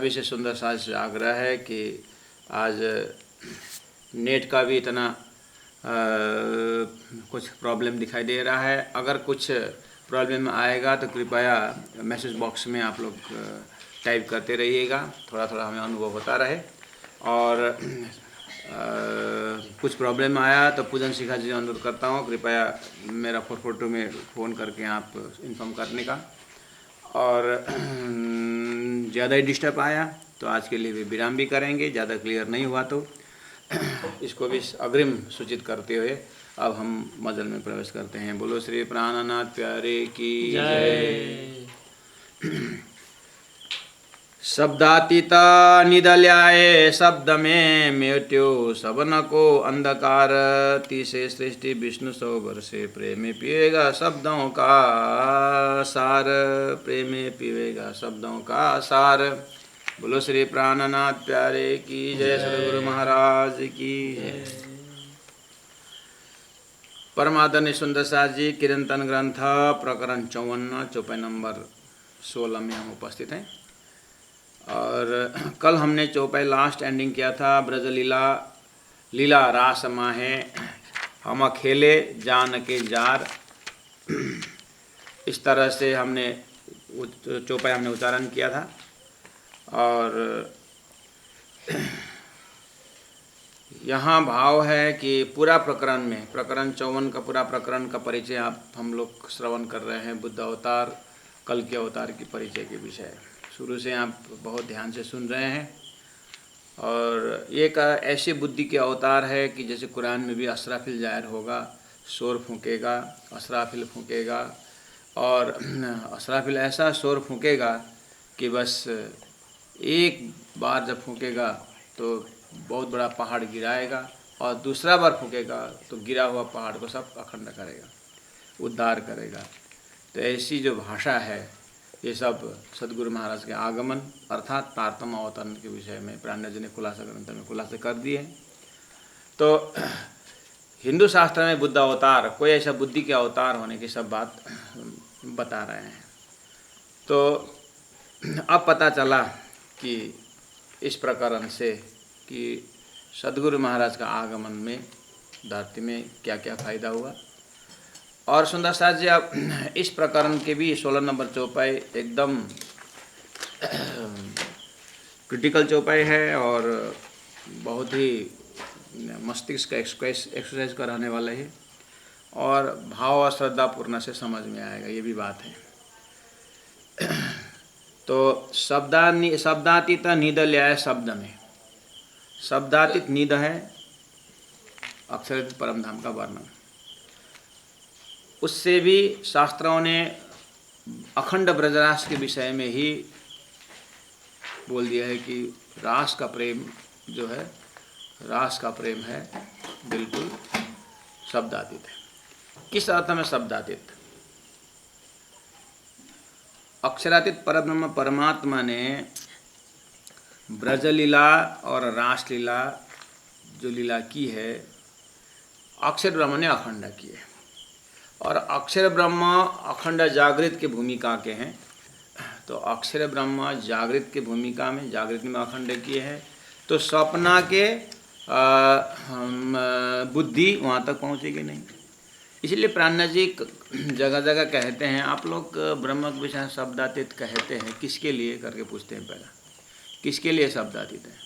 अभी से सुंदर सा आग्रह है कि आज नेट का भी इतना कुछ प्रॉब्लम दिखाई दे रहा है। अगर कुछ प्रॉब्लम आएगा तो कृपया मैसेज बॉक्स में आप लोग टाइप करते रहिएगा, थोड़ा थोड़ा हमें अनुभव होता रहे। और कुछ प्रॉब्लम आया तो पूजन शिखा जी अनुरोध करता हूँ कृपया मेरा 442 में फ़ोन करके आप इन्फॉर्म करने का। और ज़्यादा ही डिस्टर्ब आया तो आज के लिए भी विराम भी करेंगे, ज़्यादा क्लियर नहीं हुआ तो इसको भी अग्रिम सूचित करते हुए अब हम मजल में प्रवेश करते हैं। बोलो श्री प्राणनाथ प्यारे की जय। शब्दातीता निदल्याए शब्द में मेट्यो सबन को अंधकार, तीसरे सृष्टि विष्णु 100 वर्षे प्रेम पिएगा शब्दों का सार, प्रेम पिएगा शब्दों का सार। बोलो श्री प्राणनाथ प्यारे की जय, सदगुरु महाराज की जय। परमादरणीय सुंदर सास जी कीर्तन ग्रंथ प्रकरण 54 चौपाई नंबर 16 में हम उपस्थित हैं। और कल हमने चौपाई लास्ट एंडिंग किया था। ब्रज लीला लीला रास माहे हम अकेले जान के जार, इस तरह से हमने चौपाई हमने उच्चारण किया था। और यहाँ भाव है कि पूरा प्रकरण में प्रकरण 54 का पूरा प्रकरण का परिचय आप हम लोग श्रवण कर रहे हैं। बुद्ध अवतार कल के अवतार की परिचय के विषय शुरू से आप बहुत ध्यान से सुन रहे हैं। और एक ऐसी बुद्धि के अवतार है कि जैसे कुरान में भी असराफिल जाहिर होगा, शोर फूंकेगा, असराफिल फूंकेगा। और असराफिल ऐसा शोर फूंकेगा कि बस एक बार जब फूंकेगा तो बहुत बड़ा पहाड़ गिराएगा, और दूसरा बार फूंकेगा तो गिरा हुआ पहाड़ को सब अखंड करेगा, उद्धार करेगा। तो ऐसी जो भाषा है ये सब सदगुरु महाराज के आगमन अर्थात तारतम अवतरण के विषय में प्राण्य जी ने खुलासा ग्रंथ में खुलासा कर दिए। तो हिंदू शास्त्र में बुद्ध अवतार कोई ऐसा बुद्धि के अवतार होने की सब बात बता रहे हैं। तो अब पता चला कि इस प्रकरण से कि सदगुरु महाराज का आगमन में धरती में क्या क्या फायदा हुआ। और सुंदर साथ जी आप इस प्रकरण के भी 16 नंबर चौपाई एकदम क्रिटिकल चौपाई है और बहुत ही मस्तिष्क का एक्सरसाइज कराने वाला है और भाव और श्रद्धा पूर्ण से समझ में आएगा, ये भी बात है। तो शब्दातीत निध ल्याय शब्द में, शब्दातीत निध है अक्षरातीत परम धाम का वर्णन। उससे भी शास्त्रों ने अखंड ब्रजरास के विषय में ही बोल दिया है कि रास का प्रेम जो है, रास का प्रेम है बिल्कुल शब्दातीत है। किस अर्थ में शब्दातीत? अक्षरातीत परब्रह्म परमात्मा ने ब्रज लीला और रास लीला जो लीला की है, अक्षर ब्रह्म ने अखंड की है। और अक्षर ब्रह्म अखंड जागृत की भूमिका के हैं। तो अक्षर ब्रह्म जागृत की भूमिका में जागृत में अखंड किए हैं, तो स्वप्ना के बुद्धि वहाँ तक पहुँचेगी नहीं। इसलिए प्राणनाथ जी जगह जगह कहते हैं आप लोग ब्रह्म के विषय शब्दातीत कहते हैं, किसके लिए करके पूछते हैं। पहला किसके लिए शब्दातीत है?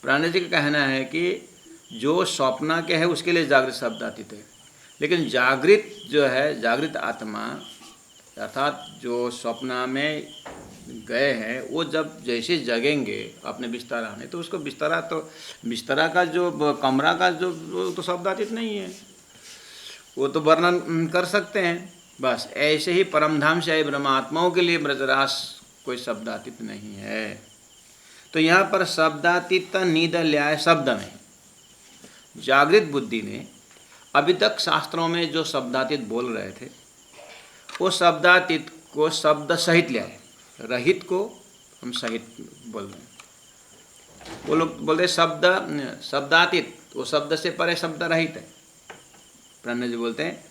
प्राणनाथ जी का कहना है कि जो स्वप्ना के है उसके लिए जागृत शब्दातीत है। लेकिन जागृत जो है, जागृत आत्मा अर्थात जो स्वप्न में गए हैं, वो जब जैसे जगेंगे अपने बिस्तरा में, तो उसको बिस्तरा का जो कमरा का जो तो शब्दातीत नहीं है, वो तो वर्णन कर सकते हैं। बस ऐसे ही परमधाम से आए ब्रह्मात्माओं के लिए ब्रजरास कोई शब्दातीत नहीं है। तो यहाँ पर शब्दातीत निध ल्याय शब्द में जागृत बुद्धि ने अभी तक शास्त्रों में जो शब्दातीत बोल रहे थे वो शब्दातीत को शब्द सहित ले आए, रहित को हम सहित बोल रहे हैं। वो लोग बोलते शब्दातीत, वो शब्द से परे शब्द रहित है। प्राणनाथ जी बोलते हैं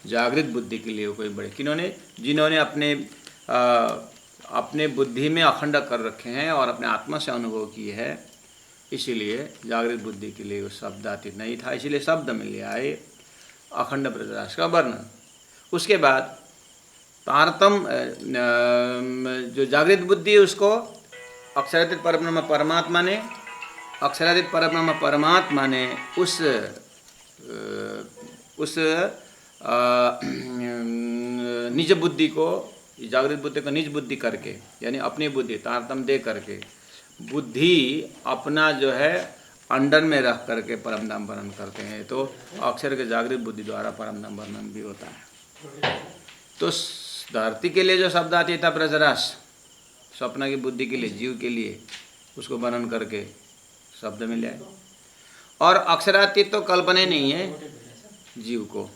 जागृत बुद्धि के लिए कोई बड़े किन्होंने, जिन्होंने अपने अपने बुद्धि में अखंड कर रखे हैं और अपने आत्मा से अनुभव किए है, इसीलिए जागृत बुद्धि के लिए वो शब्दातीत नहीं था, इसीलिए शब्द में ले आए अखंड ब्रजराज का वर्णन। उसके बाद तारतम जो जागृत बुद्धि है उसको अक्षरातीत परब्रह्म परमात्मा ने, अक्षरातीत परब्रह्म परमात्मा ने उस निज बुद्धि को, जागृत बुद्धि को निज बुद्धि करके, यानी अपनी बुद्धि तारतम दे करके बुद्धि अपना जो है अंडर में रख करके परम धाम वर्णन करते हैं। तो अक्षर के जागृत बुद्धि द्वारा परम धाम वर्णन भी होता है। तो धरती के लिए जो शब्द आती था ब्रजराज, स्वप्न की बुद्धि के लिए, जीव के लिए, उसको वर्णन करके शब्द में ले आए। और अक्षरातीत तो कल्पना ही नहीं है जीव को,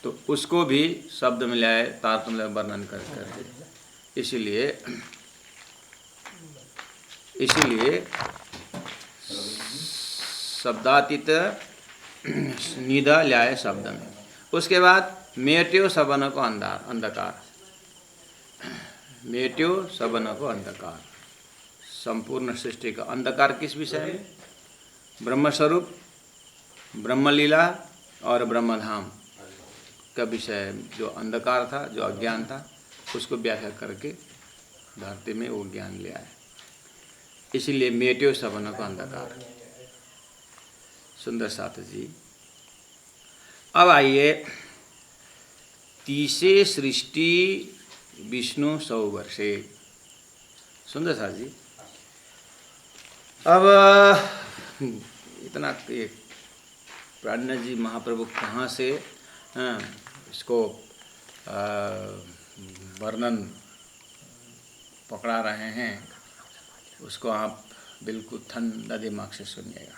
तो उसको भी शब्द में ले आए तारतम्य वर्णन करके। इसीलिए शब्दातीत निदा ले आए शब्द में। उसके बाद मेट्यो सबन को अंधकार, मेट्यो सबन को अंधकार, संपूर्ण सृष्टि का अंधकार किस विषय में? ब्रह्मस्वरूप, ब्रह्मलीला और ब्रह्मधाम का विषय जो अंधकार था, जो अज्ञान था, उसको व्याख्या करके धरती में वो ज्ञान ले आए। इसीलिए मेट्यो सबन को अंधकार। सुंदर साथ जी। अब आइए, तीसे सृष्टि विष्णु 100 वर्षे। सुंदर साथ जी, अब इतना प्राज्ञ जी महाप्रभु कहाँ से इसको वर्णन पकड़ा रहे हैं, उसको आप बिल्कुल ठंडा दिमाग से सुनिएगा।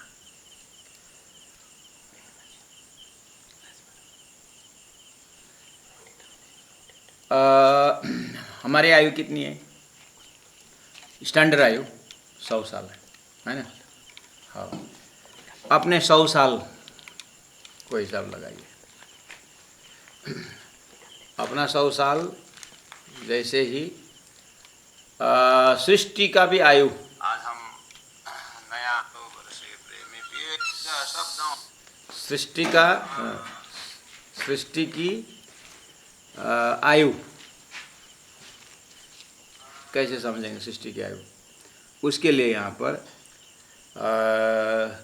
हमारी आयु कितनी है? स्टैंडर्ड आयु 100 साल है ना? हाँ, अपने 100 साल को हिसाब लगाइए। अपना 100 साल जैसे ही सृष्टि का भी आयु, आज हम नया सृष्टि की आयु कैसे समझेंगे? सृष्टि की आयु, उसके लिए यहाँ पर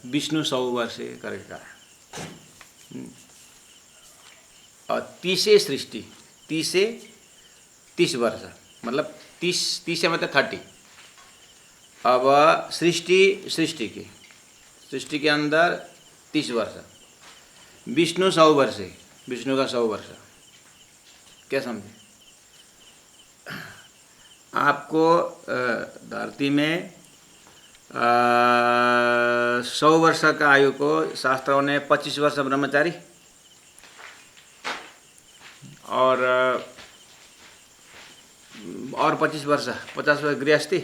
विष्णु 100 वर्ष करके कहा है। और 30 सृष्टि, 30 वर्ष मतलब 30 मतलब 30। अब सृष्टि के अंदर 30 वर्ष, विष्णु 100 वर्ष, विष्णु का 100 वर्ष। क्या समझे? आपको धरती में 100 वर्ष का आयु को शास्त्रों ने 25 वर्ष ब्रह्मचारी और 25 वर्ष 50 वर्ष गृहस्थी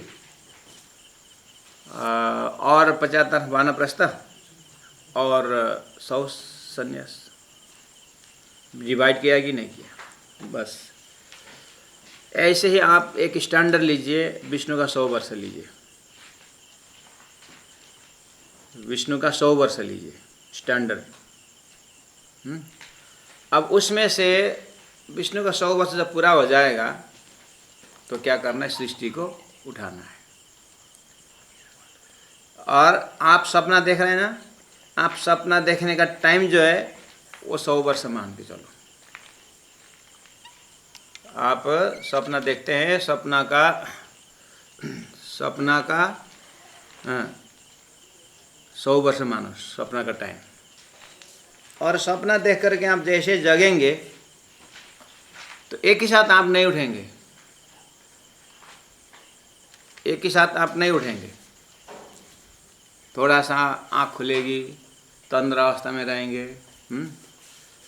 और 75 वानप्रस्थ और 100 संन्यास। डिवाइड किया कि नहीं किया? बस ऐसे ही आप एक स्टैंडर्ड लीजिए, विष्णु का 100 वर्ष लीजिए, विष्णु का 100 वर्ष लीजिए स्टैंडर्ड। अब उसमें से विष्णु का 100 वर्ष जब पूरा हो जाएगा तो क्या करना है? सृष्टि को उठाना है। और आप सपना देख रहे हैं ना, आप सपना देखने का टाइम जो है वो 100 वर्ष मान के चलो। आप सपना देखते हैं, सपना का 100 वर्ष मानो सपना का टाइम। और सपना देख करके आप जैसे जगेंगे तो एक ही साथ आप नहीं उठेंगे, एक ही साथ आप नहीं उठेंगे। थोड़ा सा आँख खुलेगी, तंद्रावस्था में रहेंगे,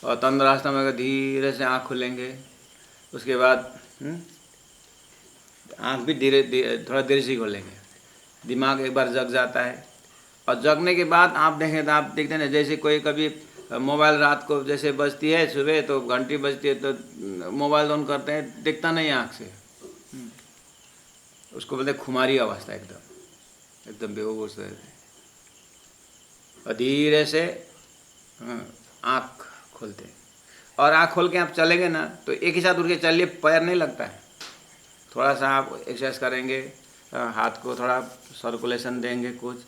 और तंद्रावस्था में धीरे से आँख खुलेंगे। उसके बाद आँख भी थोड़ा देर से खोलेंगे, दिमाग एक बार जग जाता है। और जगने के बाद आप देखें तो आप देखते हैं ना, जैसे कोई कभी मोबाइल रात को जैसे बजती है, सुबह तो घंटी बजती है तो मोबाइल ऑन करते हैं, दिखता नहीं आँख से। उसको बोलते खुमारी अवस्था, एकदम बेहोश रहते हैं। और धीरे से आँख खोलते हैं, और आँख खोल के आप चलेंगे ना तो एक ही साथ उठ के चलिए, पैर नहीं लगता है। थोड़ा सा आप एक्सरसाइज करेंगे, हाथ को थोड़ा सर्कुलेशन देंगे कुछ,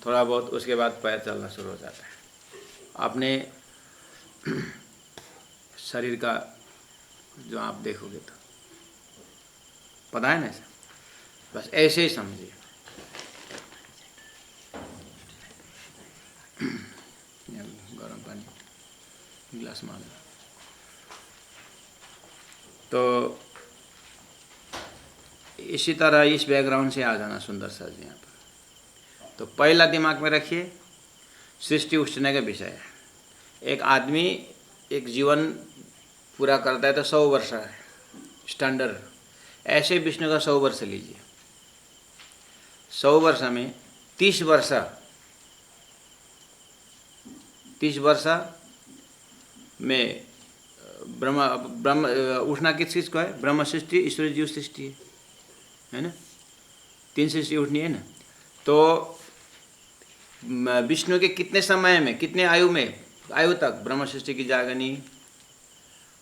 थोड़ा बहुत, उसके बाद पैर चलना शुरू हो जाता है। अपने शरीर का जो आप देखोगे तो पता है ना, ऐसा बस ऐसे ही समझिए। गर्म पानी गिलास मार लो। तो इसी तरह इस बैकग्राउंड से आ जाना सुंदर सर जी यहाँ पर। तो पहला दिमाग में रखिए, सृष्टि उठने का विषय है। एक आदमी एक जीवन पूरा करता है तो 100 वर्ष है स्टैंडर्ड। ऐसे विष्णु का 100 वर्ष लीजिए। 100 वर्ष में 30 वर्ष में ब्रह्म उठना किस चीज़ को है? ब्रह्म सृष्टि, ईश्वर जीव सृष्टि है ना, 3 सृष्टि उठनी है ना। तो विष्णु के कितने समय में, कितने आयु तक ब्रह्म सृष्टि की जागनी,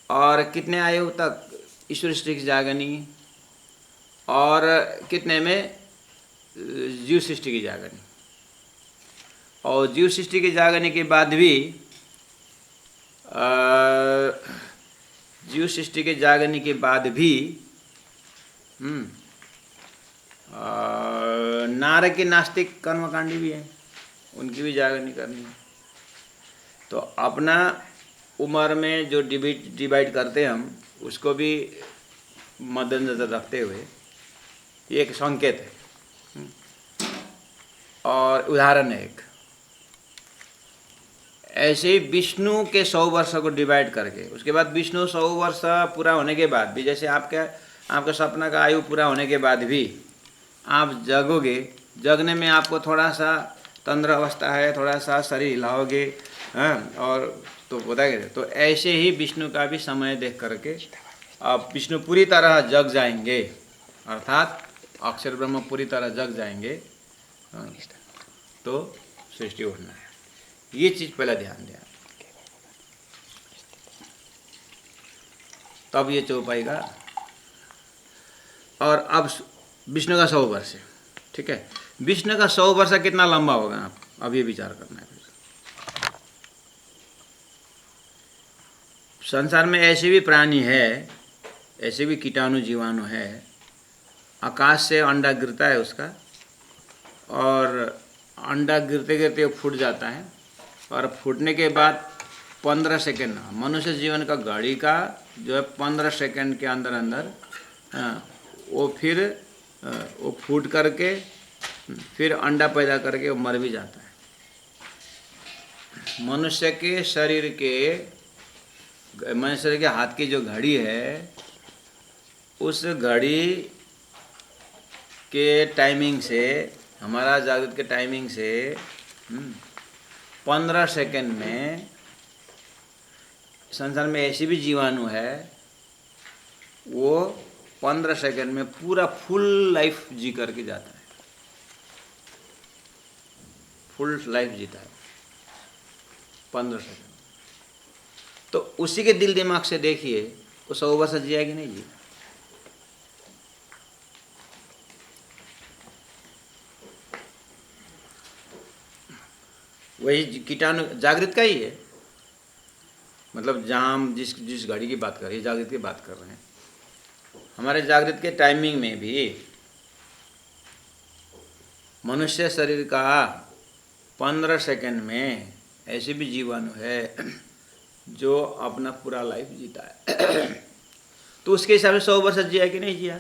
और कितने आयु तक ईश्वर सृष्टि की जागनी, और कितने में जीव सृष्टि की जागनी। और जीव सृष्टि की जागने के बाद भी जीव सृष्टि के जागने के बाद भी नारद के नास्तिक कर्मकांडी भी हैं, उनकी भी जागरणी करनी है। तो अपना उम्र में जो डिवाइड करते हैं हम, उसको भी मद्देनजर रखते हुए ये एक संकेत है और उदाहरण है एक। ऐसे ही विष्णु के 100 वर्ष को डिवाइड करके, उसके बाद विष्णु 100 वर्ष पूरा होने के बाद भी, जैसे आपका सपना का आयु पूरा होने के बाद भी आप जगोगे, जगने में आपको थोड़ा सा तंद्र अवस्था है, थोड़ा सा शरीर हिलाओगे, और तो बताएंगे। तो ऐसे ही विष्णु का भी समय देख करके अब विष्णु पूरी तरह जग जाएंगे, अर्थात अक्षर ब्रह्म पूरी तरह जग जाएंगे, तो सृष्टि उठना है। ये चीज पहले ध्यान दें, तब ये चल पाएगा। और अब विष्णु का 100 वर्ष है, ठीक है। विष्णु का 100 वर्ष कितना लंबा होगा, आप अब ये विचार करना है। संसार में ऐसे भी प्राणी है, ऐसे भी कीटाणु जीवाणु है, आकाश से अंडा गिरता है उसका, और अंडा गिरते गिरते फूट जाता है, और फूटने के बाद 15 सेकेंड, मनुष्य जीवन का घड़ी का जो है 15 सेकेंड के अंदर अंदर वो फिर वो फूट करके फिर अंडा पैदा करके वो मर भी जाता है। मनुष्य के शरीर के हाथ की जो घड़ी है, उस घड़ी के टाइमिंग से, हमारा जागृत के टाइमिंग से 15 सेकेंड में संसार में ऐसी भी जीवाणु है, वो 15 सेकेंड में पूरा फुल लाइफ जी करके जाता है, फुल लाइफ जीता है 15 सेकेंड। तो उसी के दिल दिमाग से देखिए, वो 100 वर्ष जिया कि नहीं जी? वही कीटाणु जागृत का ही है, मतलब जहाँ हम जिस घड़ी की बात कर रहे हैं, जागृत की बात कर रहे हैं। हमारे जागृत के टाइमिंग में भी मनुष्य शरीर का 15 सेकेंड में ऐसे भी जीवाणु है जो अपना पूरा लाइफ जीता है। तो उसके हिसाब से 100 वर्ष जिया कि नहीं जिया?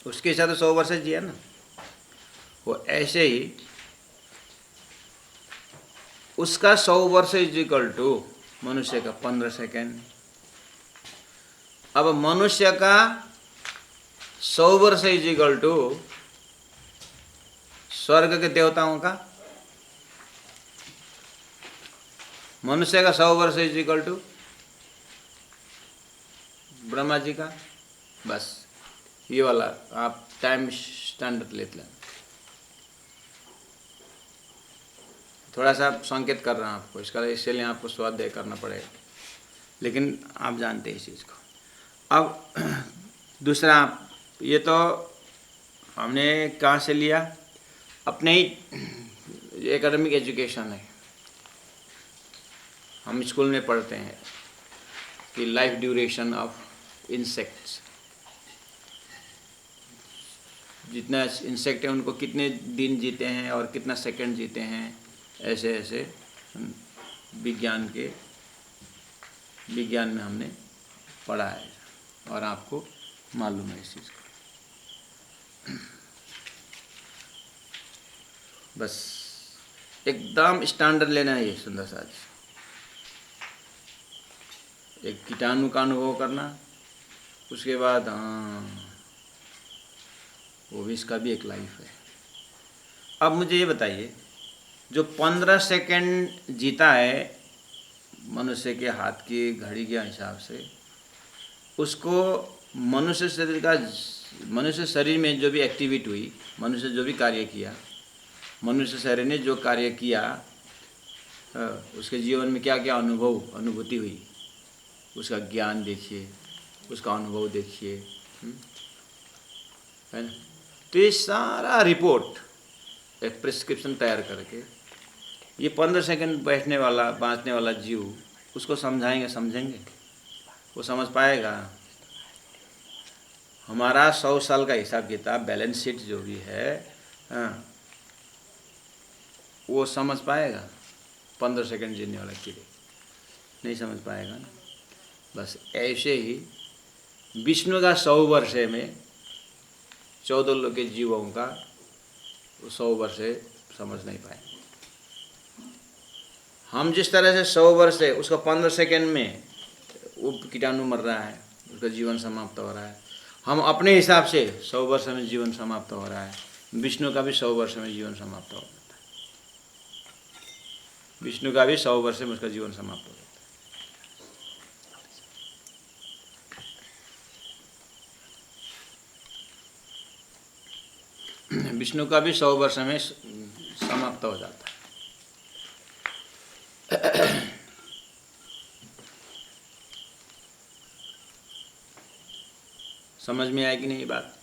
उसके हिसाब से 100 वर्ष जिया ना। वो ऐसे ही उसका 100 वर्ष इज इक्वल टू मनुष्य का 15 सेकेंड। अब मनुष्य का 100 वर्ष इज इक्वल टू स्वर्ग के देवताओं का। मनुष्य का 100 वर्ष is equal to Brahma ji का। बस ये वाला आप टाइम स्टैंडर्ड लेते हैं। थोड़ा सा संकेत कर रहा हूँ आपको, इसका इसलिए आपको स्वाध्याय करना पड़ेगा, लेकिन आप जानते हैं इस चीज़ को। अब दूसरा, ये तो हमने कहाँ से लिया, अपने ही एकेडमिक एजुकेशन है, हम स्कूल में पढ़ते हैं कि लाइफ ड्यूरेशन ऑफ इंसेक्ट्स, जितना इंसेक्ट है उनको कितने दिन जीते हैं और कितना सेकंड जीते हैं, ऐसे ऐसे विज्ञान में हमने पढ़ा है और आपको मालूम है इस चीज़ को। बस एकदम स्टैंडर्ड लेना है ये सुंदर सा। एक कीटाणु का अनुभव करना, उसके बाद वो भी, इसका भी एक लाइफ है। अब मुझे ये बताइए, जो 15 सेकंड जीता है मनुष्य के हाथ की घड़ी के हिसाब से, उसको मनुष्य शरीर में जो भी एक्टिविटी हुई, मनुष्य जो भी कार्य किया, मनुष्य शरीर ने जो कार्य किया, उसके जीवन में क्या क्या अनुभूति हुई, उसका ज्ञान देखिए, उसका अनुभव देखिए, है ना। तो ये सारा रिपोर्ट एक प्रिस्क्रिप्शन तैयार करके ये 15 सेकंड बैठने वाला बाँचने वाला जीव, उसको समझेंगे, वो समझ पाएगा। हमारा 100 साल का हिसाब किताब, बैलेंस शीट जो भी है, वो समझ पाएगा 15 सेकंड जीने वाला कीड़े? नहीं समझ पाएगा ना। बस ऐसे ही विष्णु का 100 वर्ष में 14 लोग के जीवों का 100 वर्ष समझ नहीं पाए। हम जिस तरह से 100 वर्ष है, उसका 15 सेकंड में वो कीटाणु मर रहा है, उसका जीवन समाप्त हो रहा है। हम अपने हिसाब से 100 वर्ष में जीवन समाप्त हो रहा है, विष्णु का भी 100 वर्ष में जीवन समाप्त हो जाता है। विष्णु का भी 100 वर्ष में उसका जीवन समाप्त हो जाता है। विष्णु का भी 100 वर्ष में समाप्त हो जाता है। समझ में आएगी नहीं बात?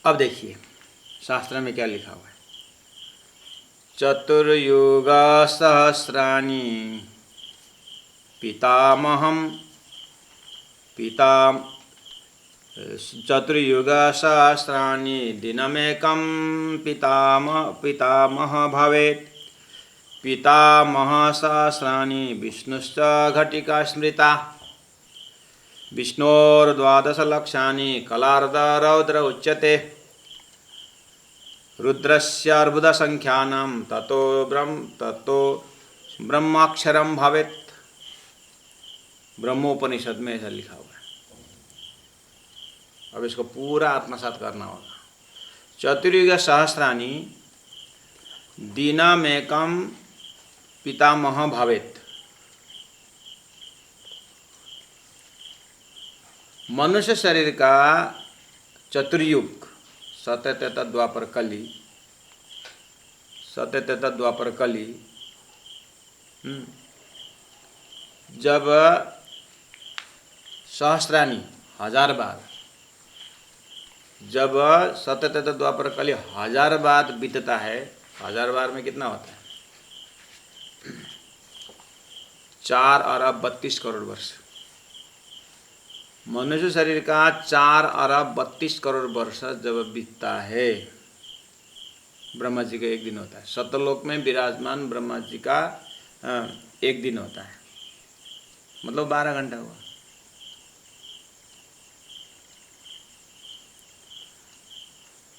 अब देखिए शास्त्र में क्या लिखा हुआ है। चतुर्युगा सहस्राणि चतुर्युगा सहस्राणि दिनमेकं पितामह भवेत्। पितामह सहस्राणि विष्णुश्च घटिका स्मृता। विष्णोर्द्वादशलक्षानि कलार्धरौद्र उच्यते। रुद्रस्यार्बुदसंख्यानं ततो ब्रह्माक्षरं भवेत्। ब्रह्मोपनिषद में ऐसा लिखा हुआ है। अब इसको पूरा आत्मसात करना होगा। चतुर्युग सहस्राणि दिनमेकं पितामह भवेत्। मनुष्य शरीर का चतुर्युग, सत्यत्रेता द्वापर कली, जब सहस्राणि 1000 बार, जब सत्यत्रेता द्वापर कली 1000 बार बीतता है, 1000 बार में कितना होता है? 4 अरब 32 करोड़ वर्ष। मनुष्य शरीर का 4 अरब 32 करोड़ वर्ष जब बीतता है, ब्रह्मा जी का एक दिन होता है। सत्यलोक में विराजमान ब्रह्मा जी का एक दिन होता है, मतलब 12 घंटा हुआ।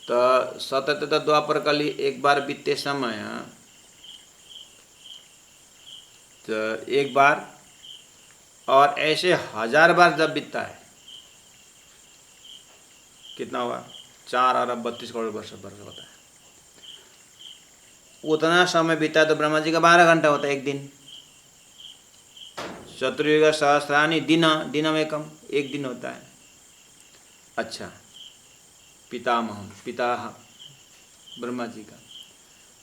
तो सत्यत्रेता द्वापर कली एक बार बीतते समय, तो एक बार, और ऐसे 1000 बार जब बीतता है, कितना हुआ? 4 अरब 32 करोड़ वर्ष होता है। उतना समय बीता है तो ब्रह्मा जी का 12 घंटा होता है एक दिन। चतुर्युग सहस्राणि दिनमेकम, एक दिन होता है। अच्छा, पितामह पिता ब्रह्मा जी का,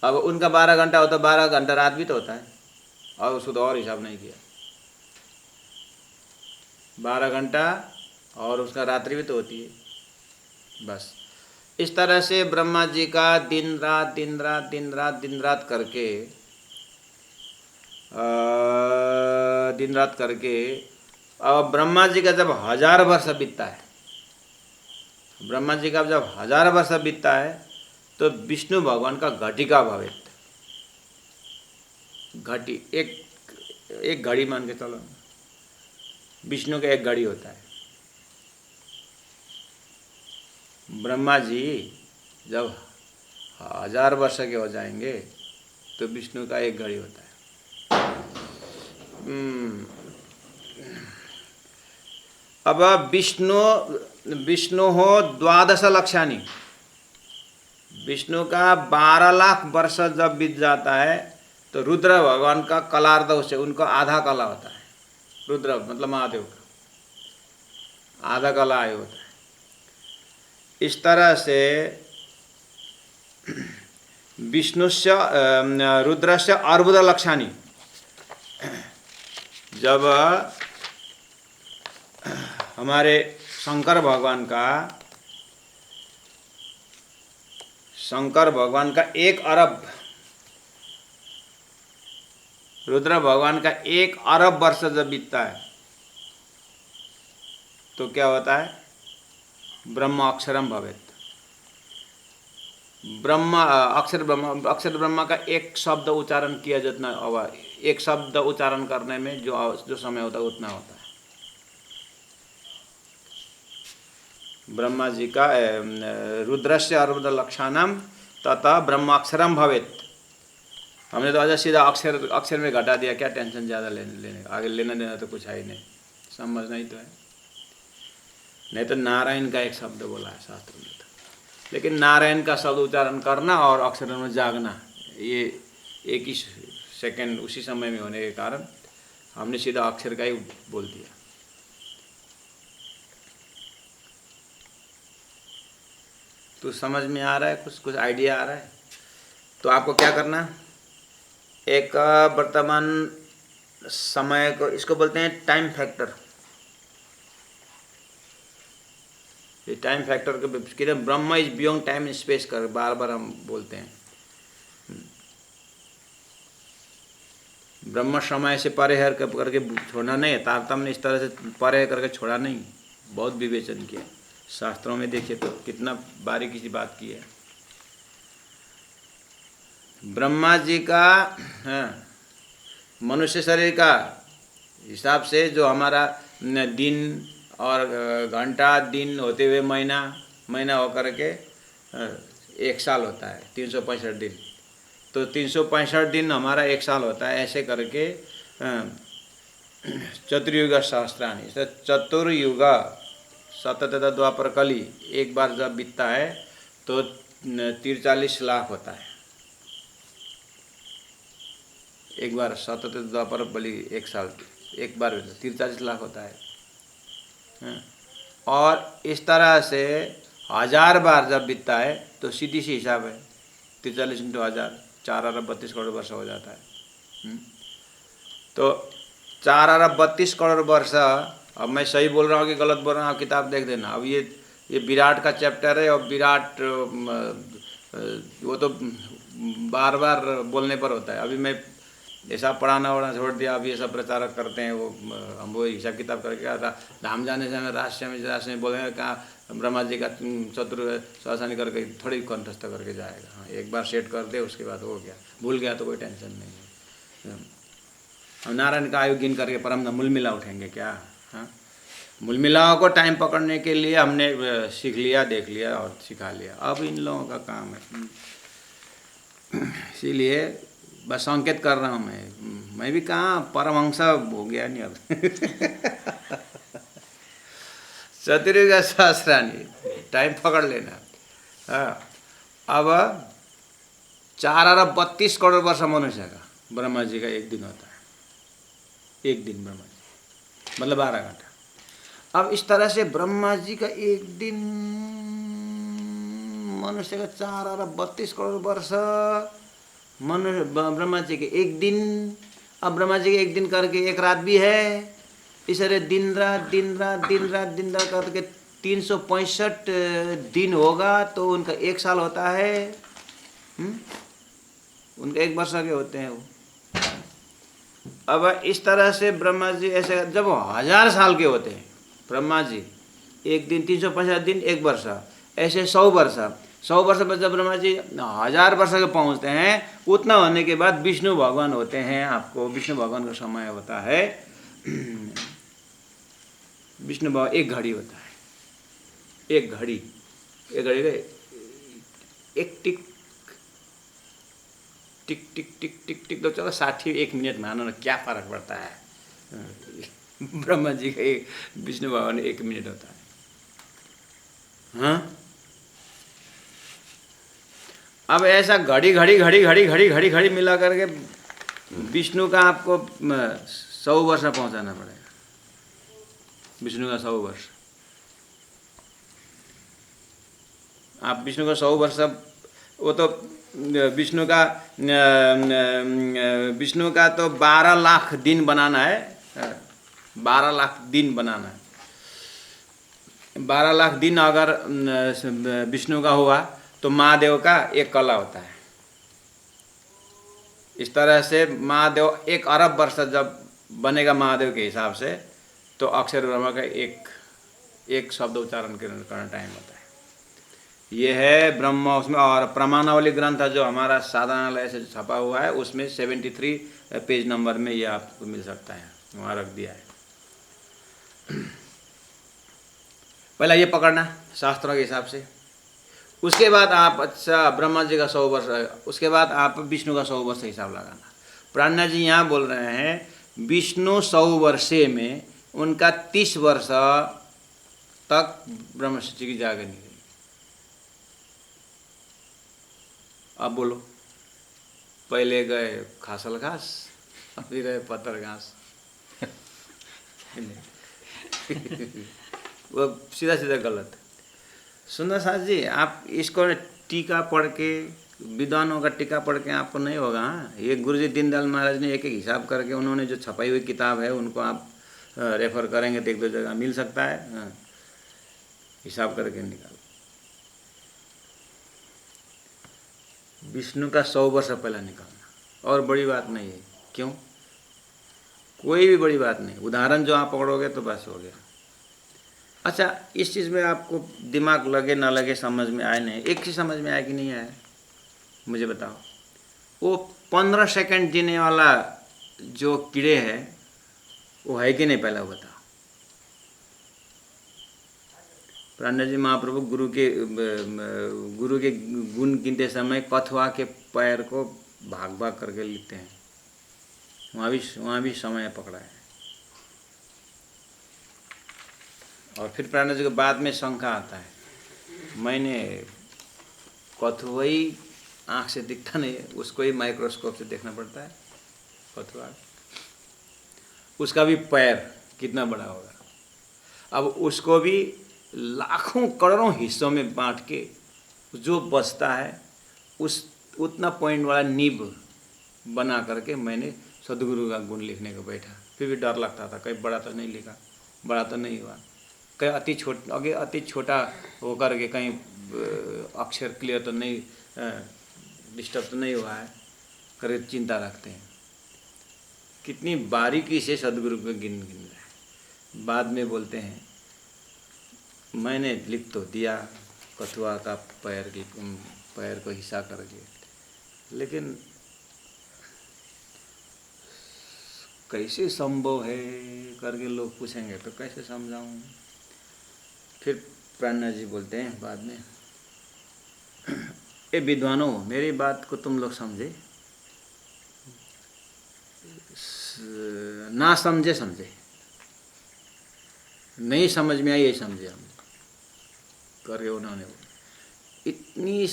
अब उनका 12 घंटा होता है, 12 घंटा रात भी तो होता है, और उसको तो और हिसाब नहीं किया, 12 घंटा और उसका रात्रि भी तो होती है। बस इस तरह से ब्रह्मा जी का दिन रात दिन रात दिन रात दिन रात करके दिन रात करके अब ब्रह्मा जी का जब 1000 वर्ष बीतता है, ब्रह्मा जी का जब 1000 वर्ष बीतता है तो विष्णु भगवान का घटिका भवित, घटी एक घड़ी मान के चलो, विष्णु का एक घड़ी होता है। ब्रह्मा जी जब 1000 वर्ष के हो जाएंगे तो विष्णु का एक घड़ी होता है। अब विष्णु हो 12 लक्षानी, विष्णु का 12 लाख वर्ष जब बीत जाता है तो रुद्र भगवान का कलार्ध से उनको आधा कला होता है। रुद्र मतलब महादेव का आधा कला आयु होता है। इस तरह से विष्णुस्य रुद्रस्य अर्बुद लक्षानी, जब हमारे शंकर भगवान का 1 अरब, रुद्र भगवान का 1 अरब वर्ष जब बीतता है तो क्या होता है? ब्रह्म अक्षरम भवेत। अक्षर ब्रह्मा का एक शब्द उच्चारण किया जितना, एक शब्द उच्चारण करने में जो समय होता है उतना होता है। ब्रह्मा जी का रुद्रस्य अर्बुद लक्षाणाम तथा ब्रह्माक्षरम भवेत। हमने तो आजा सीधा अक्षर में घटा दिया, क्या टेंशन ज़्यादा लेने आगे लेना देना तो कुछ है ही नहीं, समझना ही तो है। नहीं तो नारायण का एक शब्द बोला है शास्त्र में, लेकिन नारायण का शब्द उच्चारण करना और अक्षर में जागना ये एक ही सेकंड उसी समय में होने के कारण हमने सीधा अक्षर का ही बोल दिया। तो समझ में आ रहा है, कुछ आइडिया आ रहा है? तो आपको क्या करना, एक वर्तमान समय को, इसको बोलते हैं टाइम फैक्टर। ये टाइम फैक्टर के ब्रह्म is beyond time and space कर बार बार हम बोलते हैं। ब्रह्म समय से परे है करके छोड़ना नहीं है, तारतम्य ने इस तरह से परे करके छोड़ा नहीं, बहुत विवेचन किया। शास्त्रों में देखिए तो कितना बारीकी सी बात की है। ब्रह्मा जी का मनुष्य शरीर का हिसाब से जो हमारा दिन और घंटा, दिन होते हुए महीना होकर के 1 साल होता है, 365 दिन। तो 365 दिन हमारा 1 साल होता है, ऐसे करके चतुर्युग सहस्त्राणि, चतुर्युग सतत द्वापर कली एक बार जब बीतता है तो 43 लाख होता है। एक बार सतत द्वापर कली 1 साल एक बार 43 लाख होता है। और इस तरह से 1000 बार जब बीतता है तो सीधी सी हिसाब है, 43 × 1000 4 अरब 32 करोड़ वर्ष हो जाता है। तो 4 अरब 32 करोड़ वर्ष, अब मैं सही बोल रहा हूँ कि गलत बोल रहा हूँ, आप किताब देख देना। अब ये विराट का चैप्टर है और विराट वो तो बार बार बोलने पर होता है। अभी मैं ऐसा पढ़ाना छोड़ दिया, अभी ये सब प्रचारक करते हैं, वो हम वो हिसाब किताब करके धाम जाने से हमें राष्ट्र में बोलेंगे कहाँ ब्रह्मा जी का चतुर्युग सहस्राणि करके थोड़ी कंठस्थ करके जाएगा। हाँ, एक बार सेट कर दे उसके बाद हो गया, भूल गया तो कोई टेंशन नहीं है। हम नारायण का आयु गिन करके परम मूल मिला उठेंगे क्या? हाँ, मूल मिलाओं को टाइम पकड़ने के लिए हमने सीख लिया, देख लिया और सिखा लिया। अब इन लोगों का काम है, इसीलिए बस संकेत कर रहा हूँ। मैं भी कहाँ परमहंस हो गया नहीं अब। चतुर्युग सहस्राणि टाइम पकड़ लेना। हाँ, अब 4 अरब 32 करोड़ वर्ष मनुष्य का ब्रह्मा जी का एक दिन होता है, एक दिन ब्रह्मा जी। मतलब 12 घंटा। अब इस तरह से ब्रह्मा जी का एक दिन मनुष्य का 4 अरब 32 करोड़ वर्ष, मनुष्य ब्रह्मा जी के एक दिन। अब ब्रह्मा जी के एक दिन करके एक रात भी है। इस तरह दिन रात दिन रात दिन रात दिन रात करके 365 दिन होगा तो उनका 1 साल होता है। उनके 1 वर्ष के होते हैं वो। अब इस तरह से ब्रह्मा जी ऐसे जब 1000 साल के होते हैं ब्रह्मा जी, एक दिन 365 दिन 1 वर्ष, ऐसे 100 वर्ष। 100 वर्ष पर जब ब्रह्मा जी 1000 वर्ष के पहुँचते हैं, उतना होने के बाद विष्णु भगवान होते हैं। आपको विष्णु भगवान का समय होता है, विष्णु भगवान 1 घड़ी होता है। 1 घड़ी, 1 घड़ी का एक टिक टिक टिक टिक टिक टिक तो चलो 60 1 मिनट मानो ना, क्या फर्क पड़ता है। ब्रह्मा जी का विष्णु भगवान 1 मिनट होता है। हाँ, अब ऐसा घड़ी घड़ी घड़ी घड़ी घड़ी घड़ी घड़ी मिला करके विष्णु का आपको 100 वर्ष पहुंचाना पड़ेगा। विष्णु का 100 वर्ष, आप विष्णु का 100 वर्ष, वो तो विष्णु का तो 12 लाख दिन बनाना है। 12 लाख दिन बनाना है। 12 लाख दिन अगर विष्णु का हुआ तो महादेव का 1 कला होता है। इस तरह से महादेव 1 अरब वर्ष जब बनेगा महादेव के हिसाब से, तो अक्षर ब्रह्मा का एक शब्द उच्चारण करना टाइम होता है। ये है ब्रह्मा उसमें। और प्रमाणावली ग्रंथ जो हमारा साधनालय से छपा हुआ है, उसमें 73 पेज नंबर में ये आपको मिल सकता है, वहाँ रख दिया है। पहला ये पकड़ना शास्त्रों के हिसाब से। उसके बाद आप अच्छा ब्रह्मा जी का 100 वर्ष, उसके बाद आप विष्णु का 100 वर्ष हिसाब लगाना। प्राणा जी यहाँ बोल रहे हैं विष्णु 100 वर्षे में उनका 30 वर्ष तक ब्रह्मचर्य की जागरण नहीं रही। अब बोलो, पहले गए खासल घास, अभी रहे पत्थर घास। वो सीधा सीधा गलत। सुंदर साथ जी, आप इसको टीका पढ़ के, विद्वानों का टीका पढ़ के आपको नहीं होगा। ये गुरुजी दीनदयाल महाराज ने एक एक हिसाब करके उन्होंने जो छपाई हुई किताब है, उनको आप रेफर करेंगे तो 1-2 जगह मिल सकता है। हिसाब करके निकालो। विष्णु का 100 वर्ष पहला निकालना, और बड़ी बात नहीं है। क्यों? कोई भी बड़ी बात नहीं, उदाहरण जो आप पकड़ोगे तो बस हो गया। अच्छा, इस चीज़ में आपको दिमाग लगे ना लगे, समझ में आए नहीं, एक चीज़ समझ में आया कि नहीं आया मुझे बताओ। वो 15 सेकंड जीने वाला जो कीड़े है वो है कि नहीं, पहला वो बताओ। प्राणा जी महाप्रभु गुरु के गुण गिनते समय कथुआ के पैर को भाग भाग करके लिखते हैं। वहाँ भी समय पकड़ा है। और फिर प्राणा जी के बाद में शंका आता है, मैंने कथुआई आँख से दिखता नहीं है, उसको ही माइक्रोस्कोप से देखना पड़ता है। कथुआ उसका भी पैर कितना बड़ा होगा। अब उसको भी लाखों करोड़ों हिस्सों में बांट के जो बचता है उस उतना पॉइंट वाला नीब बना करके मैंने सदगुरु का गुण लिखने को बैठा। फिर भी डर लगता था, कहीं बड़ा तो नहीं लिखा, बड़ा तो नहीं हुआ, कहीं अति छोटा होकर के कहीं अक्षर क्लियर तो नहीं, डिस्टर्ब तो नहीं हुआ है, करके चिंता रखते हैं। कितनी बारीकी से सदगुरु को गिन रहे हैं। बाद में बोलते हैं मैंने लिख तो दिया कथुआ का पैर को हिस्सा करके, लेकिन कैसे संभव है करके लोग पूछेंगे तो कैसे समझाऊं। फिर प्राणा जी बोलते हैं बाद में, ए विद्वानों, मेरी बात को तुम लोग समझे, ना समझे समझे, नहीं समझ में आई ये समझे हम करके उन्होंने इतनी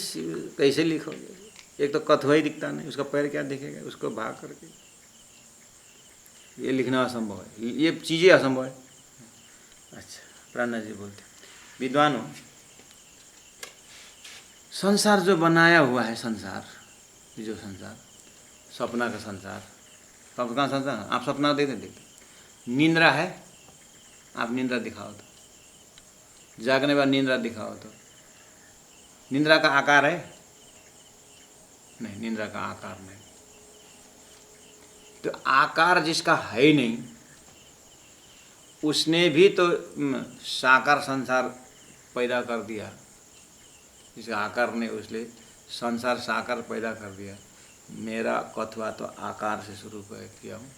कैसे लिखोगे। एक तो कथुआ ही दिखता नहीं, उसका पैर क्या दिखेगा, उसको भाग करके। ये लिखना असंभव है, ये चीज़ें असंभव है। अच्छा, प्राणा जी बोलते विद्वानों, संसार जो बनाया हुआ है, संसार, ये जो संसार, सपना का संसार, सपना संसार, आप सपना देखते, निंद्रा है, आप निंद्रा दिखाओ तो, जागने बाद निंद्रा दिखाओ तो, निंद्रा का आकार है? नहीं, निंद्रा का आकार नहीं। तो आकार जिसका है ही नहीं, उसने भी तो साकार संसार पैदा कर दिया। जिसका आकार नहीं, उसने संसार साकार पैदा कर दिया। मेरा कथवा तो आकार से शुरू किया हूँ,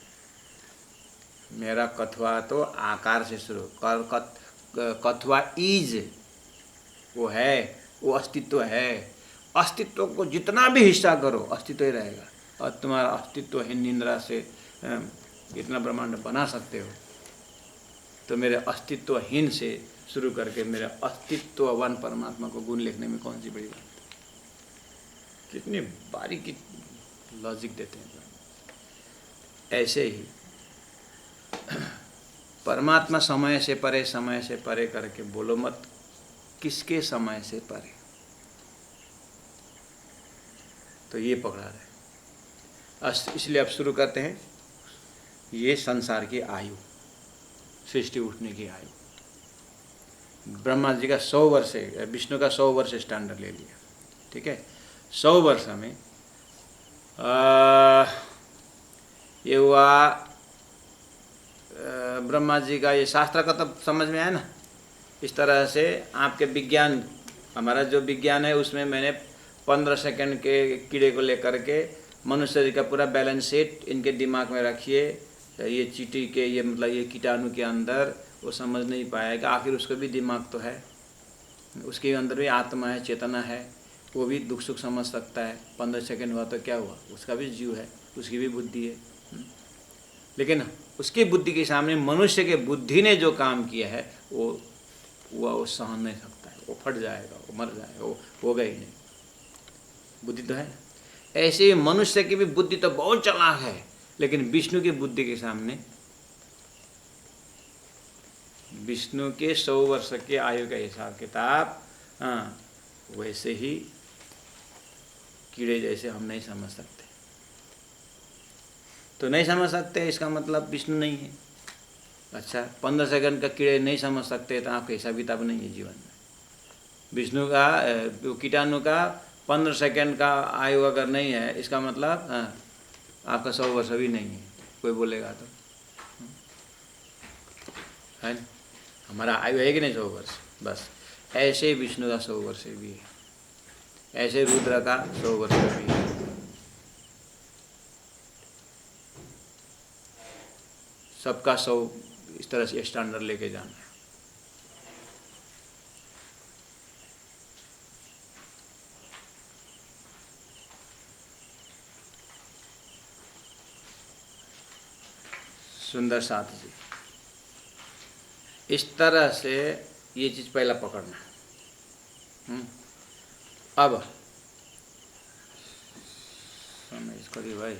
मेरा कथवा तो आकार से शुरू, कथवा इज, वो है, वो अस्तित्व है। अस्तित्व को जितना भी हिस्सा करो, अस्तित्व ही रहेगा। और तुम्हारा अस्तित्व है, निंद्रा से इतना ब्रह्मांड बना सकते हो, तो मेरे अस्तित्वहीन से शुरू करके मेरे अस्तित्ववान परमात्मा को गुण लिखने में कौन सी बड़ी बात? कितनी बारीकी लॉजिक देते हैं। ऐसे ही परमात्मा समय से परे, समय से परे करके बोलो मत, किसके समय से परे, तो ये पकड़ा रहे। इसलिए अब शुरू करते हैं। ये संसार की आयु, सृष्टि उठने की आयु, ब्रह्मा जी का 100 वर्ष है, विष्णु का 100 वर्ष स्टैंडर्ड ले लिया, ठीक है। 100 वर्ष में ये हुआ, ब्रह्मा जी का ये शास्त्र का तो समझ में आया ना। इस तरह से आपके विज्ञान, हमारा जो विज्ञान है उसमें मैंने 15 सेकंड के कीड़े को लेकर के मनुष्य का पूरा बैलेंस शीट इनके दिमाग में रखिए। ये चींटी के, ये मतलब ये कीटाणु के अंदर वो समझ नहीं पाएगा, आखिर उसको भी दिमाग तो है, उसके अंदर भी आत्मा है, चेतना है, वो भी दुख सुख समझ सकता है। 15 सेकंड हुआ तो क्या हुआ, उसका भी जीव है, उसकी भी बुद्धि है। लेकिन उसकी बुद्धि के सामने मनुष्य के बुद्धि ने जो काम किया है वो सहन नहीं सकता है, वो फट जाएगा, वो मर जाएगा, वो होगा ही नहीं। बुद्धि तो है। ऐसे ही मनुष्य की भी बुद्धि तो बहुत चालाक है, लेकिन विष्णु की बुद्धि के सामने, विष्णु के 100 वर्ष के आयु का हिसाब किताब, हाँ, वैसे ही कीड़े जैसे हम नहीं समझ सकते। तो नहीं समझ सकते इसका मतलब विष्णु नहीं है। अच्छा, 15 सेकंड का कीड़े नहीं समझ सकते तो आपका हिसाब किताब नहीं है जीवन में। विष्णु का, कीटाणु का 15 सेकंड का आयु अगर नहीं है, इसका मतलब आपका 100 वर्ष भी नहीं है, कोई बोलेगा तो है ना। हमारा आयु है कि नहीं 100 वर्ष, बस ऐसे विष्णु का 100 वर्ष भी है, ऐसे रुद्र का 100 वर्ष भी है। सबका 100 इस तरह से स्टैंडर्ड लेके जाना है। सुंदर साथ जी, इस तरह से ये चीज़ पहला पकड़ना। अब समय इसको दी भाई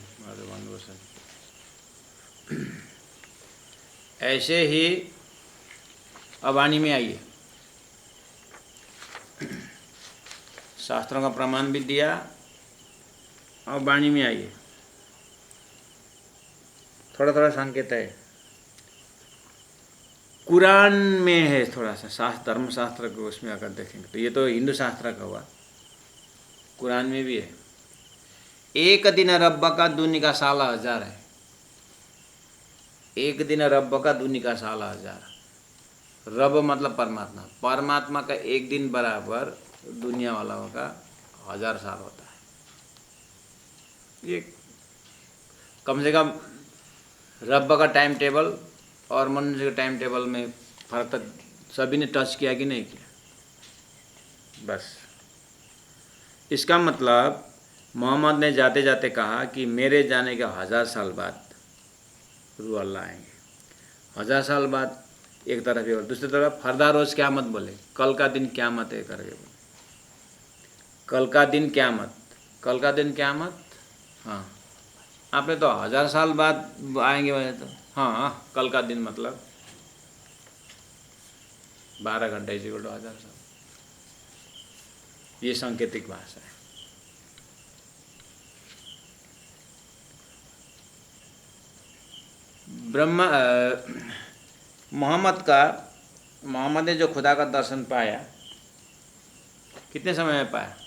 ऐसे ही अब वाणी में आइए। शास्त्रों का प्रमाण भी दिया, अब वाणी में आइए। थोड़ा थोड़ा संकेत है, कुरान में है थोड़ा सा, शास्त्र, धर्मशास्त्र को उसमें अगर देखेंगे तो ये तो हिंदू शास्त्र का हुआ, कुरान में भी है। एक दिन रब्ब का दुनी का साला हजार है। एक दिन रब्ब का दुनी का साला हजार। रब मतलब परमात्मा, परमात्मा का एक दिन बराबर दुनिया वालों का 1000 साल होता है। ये कम से कम रब्ब का टाइम टेबल और मनुष्य के टाइम टेबल में फर्क तो सभी ने टच किया कि नहीं किया। बस इसका मतलब मोहम्मद ने जाते जाते कहा कि मेरे जाने के 1000 साल बाद रूह अल्लाह आएंगे। 1000 साल बाद एक तरफ, और दूसरी तरफ फरदा रोज़ क़यामत बोले, कल का दिन क़यामत है करके बोले, कल का दिन क़यामत, कल का दिन क़यामत। हाँ, आपने तो 1000 साल बाद आएंगे बोले, तो हाँ, कल का दिन मतलब 12 घंटे इज इक्वल टू 1000 साल, ये सांकेतिक भाषा है। मोहम्मद ने जो खुदा का दर्शन पाया, कितने समय में पाया?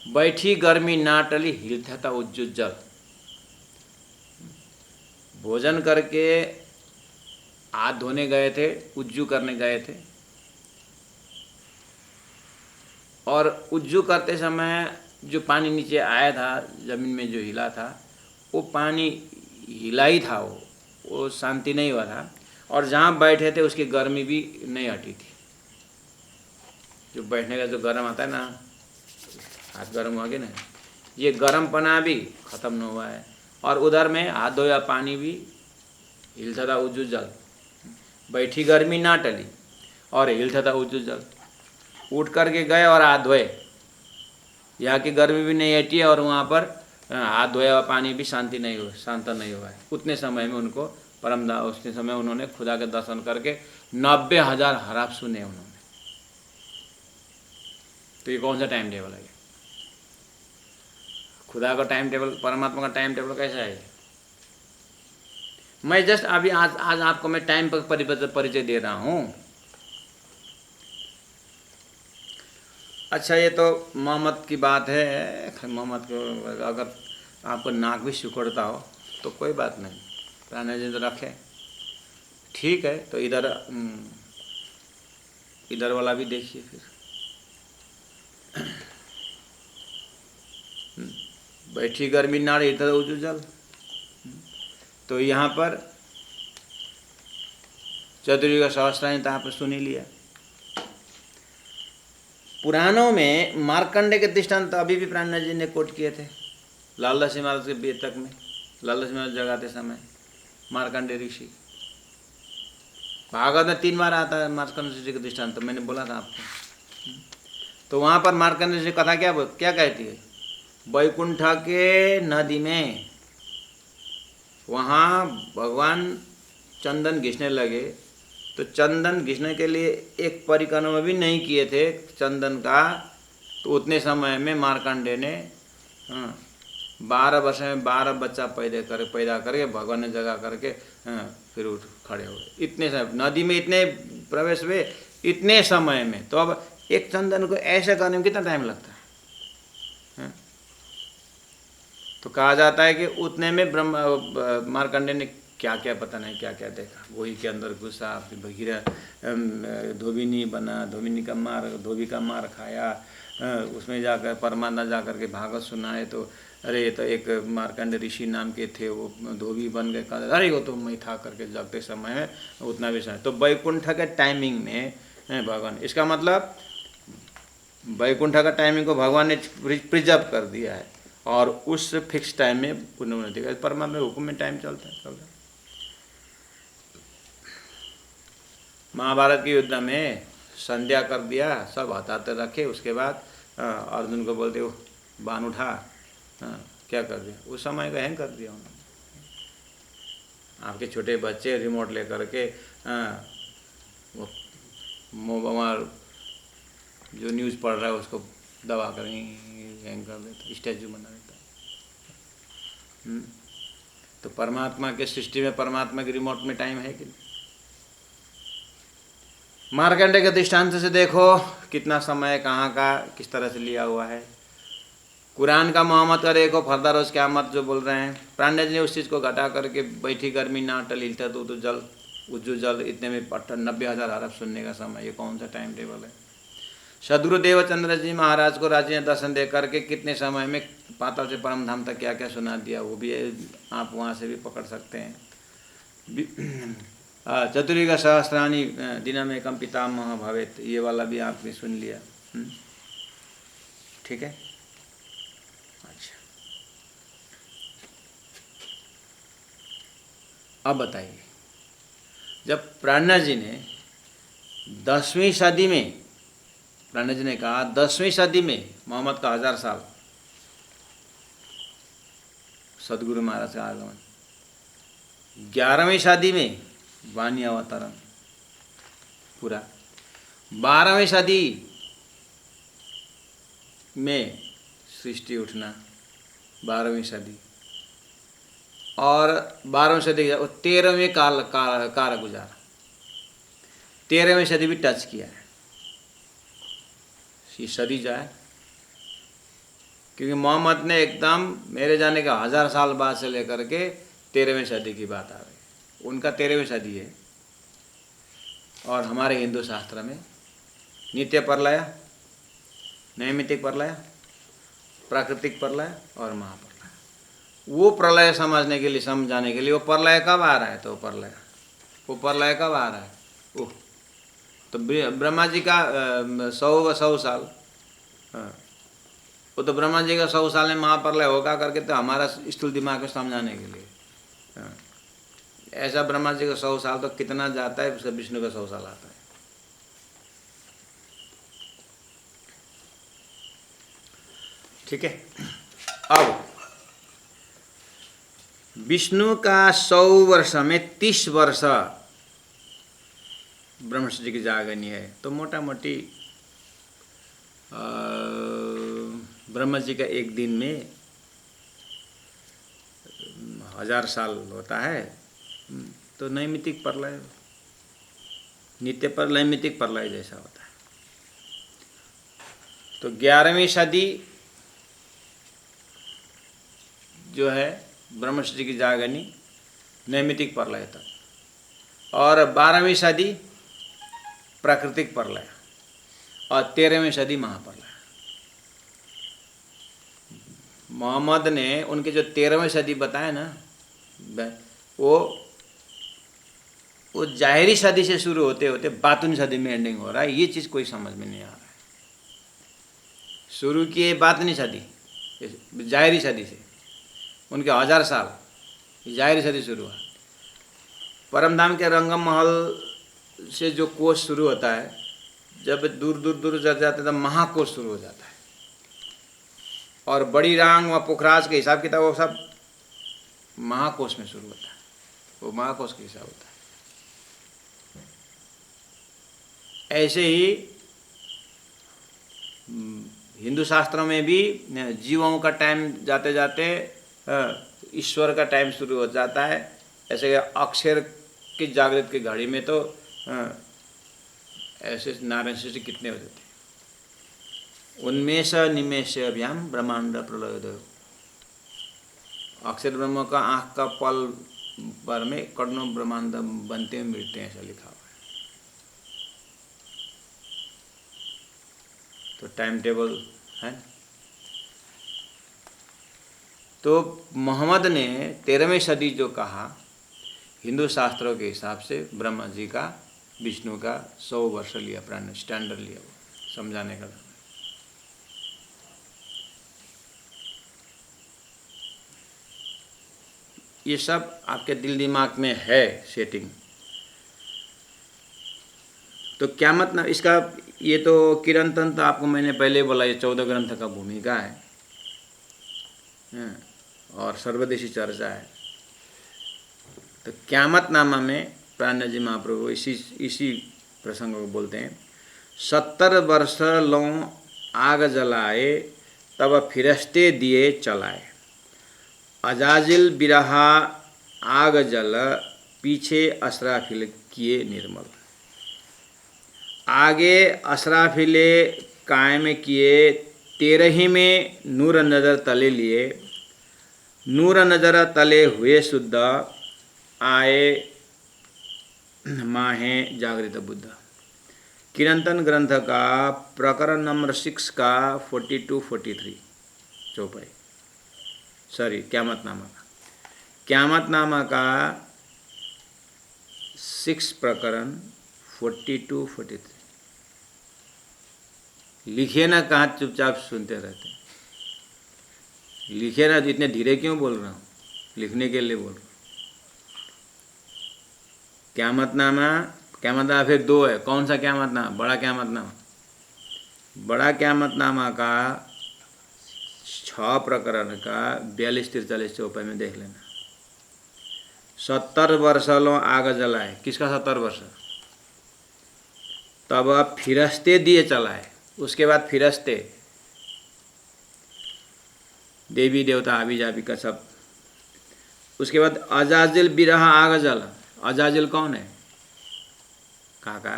बैठी गर्मी ना टली, हिलता था उज्जु जल। भोजन करके हाथ धोने गए थे, उज्जू करने गए थे, और उज्जू करते समय जो पानी नीचे आया था, जमीन में जो हिला था, वो पानी हिला ही था, वो शांति नहीं हुआ था। और जहाँ बैठे थे उसकी गर्मी भी नहीं हटी थी। जो बैठने का जो गर्म आता है ना, हाथ गर्म हुआ कि नहीं, ये गर्म पना भी खत्म नहीं हुआ है। और उधर में हाथ धोया पानी भी हिलता था उज्जू जल। बैठी गर्मी ना टली और हिलता था उज्जू जल। उठ करके गए और हाथ धोए, यहाँ की गर्मी भी नहीं हटी है और वहाँ पर हाथ धोया हुआ पानी भी शांत नहीं हुआ है। उतने समय में उनको उतने समय उन्होंने खुदा के दर्शन करके 90,000 हराफ सुने उन्होंने। तो ये कौन सा टाइम टेबल है? खुदा का टाइम टेबल, परमात्मा का टाइम टेबल कैसा है? मैं जस्ट अभी आज आपको मैं टाइम पर परिचय दे रहा हूँ। अच्छा, ये तो मोहम्मद की बात है। मोहम्मद को अगर आपको नाक भी सिकुड़ता हो तो कोई बात नहीं, प्राण जी तो रखे, ठीक है। तो इधर वाला भी देखिए फिर। बैठी गर्मी नाड़ इधर उजू जल। तो यहाँ पर चतुर्युग सहस्त्राणी तो आप सुन ही लिया। पुराणों में मार्कंडे के दृष्टांत अभी भी प्राणनाथ जी ने कोट किए थे। लालदास जी महाराज के बेतक में, लालदास महाराज जगाते समय मार्कंडे ऋषि, भागवत में 3 बार आता है मार्कंडे ऋषि का दृष्टांत, तो मैंने बोला था आपको। तो वहाँ पर मार्कंडे ऋषि कथा क्या कहती है? वैकुंठ के नदी में वहाँ भगवान चंदन घिसने लगे, तो चंदन घिसने के लिए एक परिक्रमा भी नहीं किए थे चंदन का। तो उतने समय में मार्कंडे ने 12 वर्ष में 12 बच्चा पैदा करके भगवान ने जगा करके फिर उठ खड़े हुए। इतने समय नदी में इतने प्रवेश हुए इतने समय में। तो अब एक चंदन को ऐसे करने में कितना टाइम लगता है? तो कहा जाता है कि उतने में मार्कंडे ने क्या क्या पता नहीं क्या क्या देखा। गोही के अंदर घुसा, फिर भगीरा धोबिनी बना, धोबी का मार खाया। उसमें जाकर परमात्मा जाकर के भागवत सुनाए तो अरे ये तो एक मार्कंडे ऋषि नाम के थे, वो धोबी बन गए। कहा अरे वो तो मैं था करके जगते समय में उतना भी समय। तो वैकुंठ के टाइमिंग में भगवान, इसका मतलब वैकुंठ का टाइमिंग को भगवान ने प्रिजर्व कर दिया है और उस फिक्स टाइम में उन्होंने देखा। परमात्मा हुक्म में टाइम चलता है। महाभारत के युद्ध में संध्या कर दिया, सब हथाते रखे। उसके बाद अर्जुन को बोलते हो बाण उठा, क्या कर दिया? उस समय का हैंग कर दिया उन्होंने। आपके छोटे बच्चे रिमोट लेकर के वो जो न्यूज़ पढ़ रहा है उसको दबा कर हैंग कर देता, स्टैचू बना देता। तो परमात्मा के सृष्टि में, परमात्मा के रिमोट में टाइम है कि नहीं? मार्कंडे के दृष्टांत से देखो कितना समय कहाँ का किस तरह से लिया हुआ है। कुरान का मोहम्मद का देखो, फर्दर रोज क़यामत जो बोल रहे हैं। प्राणनाथ जी ने उस चीज़ को घटा करके बैठी गर्मी ना टलिलता तो जल उज्जू जल, इतने में 90,000 हरफ सुनने का समय, ये कौन सा टाइम टेबल है? सदगुरु देवचंद्र जी महाराज को राजी ने दर्शन दे करके कितने समय में पाताल से परम धाम तक क्या क्या सुना दिया, वो भी आप वहाँ से भी पकड़ सकते हैं। चतुर्युग सहस्राणी दिनमेकं पितामह भवेत्, ये वाला भी आपने सुन लिया। ठीक है। अच्छा, अब बताइए, जब प्राणनाथ जी ने 10वीं सदी में, प्राणनाथ जी ने कहा 10वीं सदी में मोहम्मद का 1000 साल, सदगुरु महाराज का आगमन, 11वीं सदी में वाणी अवतरण पूरा, 12वीं सदी में सृष्टि उठना, 12वीं सदी, और 12वीं सदी 13वीं काल गुजारा, 13वीं सदी भी टच किया है। ये सदी जाए, क्योंकि मोहम्मद ने एकदम मेरे जाने का 1000 साल बाद से लेकर के 13वीं सदी की बात आ रही। उनका 13वीं सदी है, और हमारे हिंदू शास्त्र में नित्य प्रलय, नैमित्तिक प्रलय, प्राकृतिक प्रलय और महाप्रलय। वो प्रलय समझने के लिए, समझाने के लिए, वो प्रलय कब आ रहा है, तो वो प्रलय कब आ रहा है, वो तो ब्रह्मा जी का 100 साल, हाँ, वो तो ब्रह्मा जी का 100 साल में महाप्रलय होगा करके, तो हमारा स्थूल दिमाग को समझाने के लिए, हाँ। ऐसा ब्रह्मा जी का 100 साल तो कितना जाता है, उसका विष्णु का 100 साल आता है। ठीक है। अब विष्णु का 100 वर्ष में 30 वर्ष ब्रह्मर्षि जी की जागनी है, तो मोटा मोटी ब्रह्मा जी का एक दिन में 1000 साल होता है, तो नैमित्तिक प्रलय, नित्य प्रलय, नैमित्तिक प्रलय जैसा होता है। तो 11वीं सदी जो है ब्रह्मर्षि जी की जागनी, नैमित्तिक प्रलय तक, और 12वीं सदी प्राकृतिक प्रलय, और 13वीं सदी महाप्रलय। मोहम्मद ने उनके जो 13वीं सदी बताए ना, वो जाहिरी सदी से शुरू होते होते बातुनी सदी में एंडिंग हो रहा है। ये चीज़ कोई समझ में नहीं आ रहा है। शुरू किए बातुनी सदी, जाहिरी सदी से, उनके 1000 साल, जाहिरी सदी शुरू हुआ। परमधाम के रंगम महल से जो कोष शुरू होता है, जब दूर दूर दूर जाते हैं तब महाकोश शुरू हो जाता है, और बड़ी रांग व पुखराज के हिसाब किताब वो सब महाकोश में शुरू होता है, वो महाकोश के हिसाब होता है। ऐसे ही हिंदू शास्त्रों में भी जीवों का टाइम जाते जाते ईश्वर का टाइम शुरू हो जाता है। ऐसे अक्षर की जागृत की घड़ी में तो ऐसे नारायण सृष्टि कितने हो जाते, उन्मेष निमेष अभ्याम ब्रह्मांड प्रलयोदय। अक्षर ब्रह्म का आँख का पल भर में करोड़ों ब्रह्मांड बनते हैं, मिटते हैं, ऐसा लिखा हुआ है। तो टाइम टेबल है। तो मोहम्मद ने 13वीं सदी जो कहा, हिंदू शास्त्रों के हिसाब से ब्रह्मा जी का, विष्णु का 100 वर्ष लिया, प्राण स्टैंडर्ड लिया वो समझाने का। ये सब आपके दिल दिमाग में है सेटिंग। तो क्या मतलब इसका, ये तो किरण तंत्र आपको मैंने पहले बोला, ये 14 ग्रंथ का भूमिका है और सर्वदेशी चर्चा है। तो क़यामत नामा में प्राण जी महाप्रभु इसी प्रसंग को बोलते हैं, 70 वर्ष लो आग जलाए, तब फिरस्ते दिए चलाए, अजाजिल बिरहा आग जल, पीछे असराफिल किए निर्मल। आगे असराफिले कायम किए, 13 में नूर नज़र तले लिए, नूर नज़र तले हुए शुद्ध, आए माहे जागृत बुद्ध। किरंतन ग्रंथ का प्रकरण नंबर 6 का 42-43 चौपाई, सॉरी क़यामतनामा का 6 प्रकरण 42-43 लिखे ना, कहाँ चुपचाप सुनते रहते, लिखे ना। इतने धीरे क्यों बोल रहा हूँ, लिखने के लिए बोल रहा हूँ। क़यामतनामा फिर 2 है। कौन सा क़यामतनामा? बड़ा क़यामतनामा। बड़ा क़यामतनामा का 6 प्रकरण का 42-43 चौपाई में देख लेना। 70 वर्षलो आग जलाए। किसका 70 वर्ष? तब फिरस्ते दिए चलाए। उसके बाद फिरस्ते, देवी देवता हाबी जाबी का सब। उसके बाद अजाजिल बिरहा आग जला। अजाजिल कौन है? काका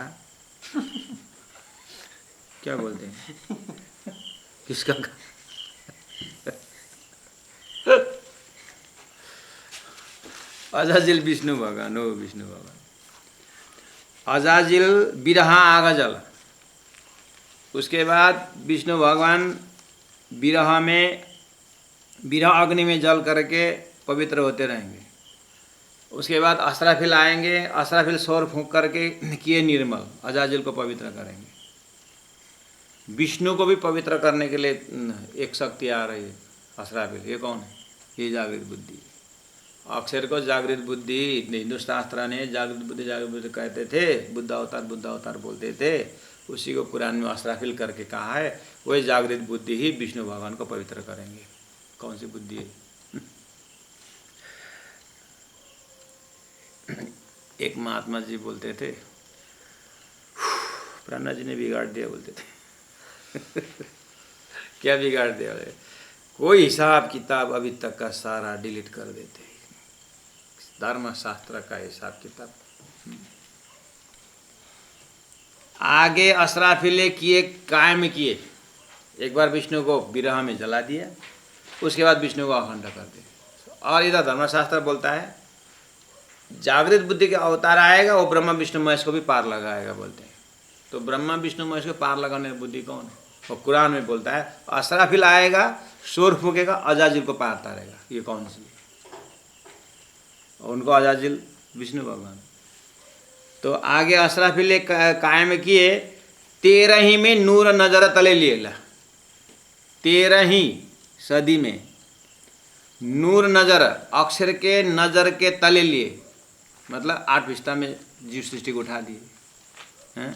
क्या बोलते हैं? किसका? अजाजिल विष्णु भगवान हो, विष्णु भगवान। अजाजिल बिरहा आग जला। उसके बाद विष्णु भगवान बिरहा में, बिरहा अग्नि में जल करके पवित्र होते रहेंगे। उसके बाद असराफिल आएंगे, असराफिल शोर फूंक करके किए निर्मल, अजाजिल को पवित्र करेंगे। विष्णु को भी पवित्र करने के लिए एक शक्ति आ रही है, असराफिल। ये कौन है? ये जागृत बुद्धि। अक्षर को जागृत बुद्धि, हिंदू शास्त्र ने जागृत बुद्धि कहते थे, बुद्ध अवतार बोलते थे। उसी को कुरान में असराफिल करके कहा है। वही जागृत बुद्धि ही विष्णु भगवान को पवित्र करेंगे। कौन सी बुद्धि है? एक महात्मा जी बोलते थे, प्राणा जी ने बिगाड़ दिया बोलते थे। क्या बिगाड़ दिया? कोई हिसाब किताब अभी तक का सारा डिलीट कर देते, धर्म शास्त्र का हिसाब किताब। आगे असराफिले किए, कायम किए। एक बार विष्णु को विरह में जला दिया, उसके बाद विष्णु को अखंड कर दिया। और इधर धर्मशास्त्र बोलता है जागृत बुद्धि के अवतार आएगा, वो ब्रह्मा विष्णु महेश को भी पार लगाएगा बोलते हैं। तो ब्रह्मा विष्णु महेश को पार लगाने बुद्धि कौन है? वो कुरान में बोलता है असराफिल आएगा, शोर फूकेगा, अजाजिल को पार तारेगा। ये कौन सी? उनको अजाजिल विष्णु भगवान। तो आगे असराफिल कायम किए, 13 में नूर नजर तले लिए। 13 सदी में नूर नजर, अक्षर के नजर के तले लिए, मतलब 8 विस्ता में जीव सृष्टि को उठा दिए।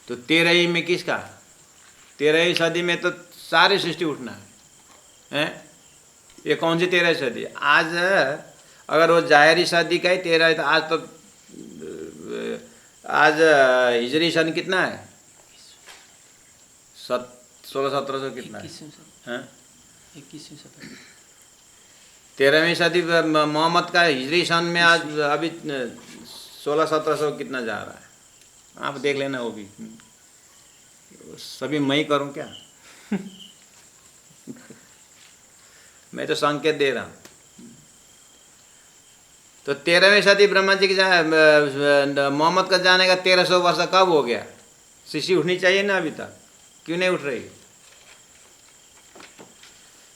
तो 13 में किसका? 13 सदी में तो सारी सृष्टि उठना है। ये कौन सी 13 सदी? आज अगर वो जाहिरी सदी का ही 13 है, तो आज हिजरी सन कितना है? 1600-1700 कितना है? 13वीं सदी मोहम्मद का हिजरी सन में आज अभी 1600-1700 कितना जा रहा है? आप देख लेना। वो भी सभी मैं ही करूं क्या? मैं तो संकेत दे रहा हूं। तो 13वीं सदी ब्रह्मा जी की मोहम्मद का जाने का 1300 वर्ष कब हो गया? सृष्टि उठनी चाहिए ना, अभी तक क्यों नहीं उठ रही?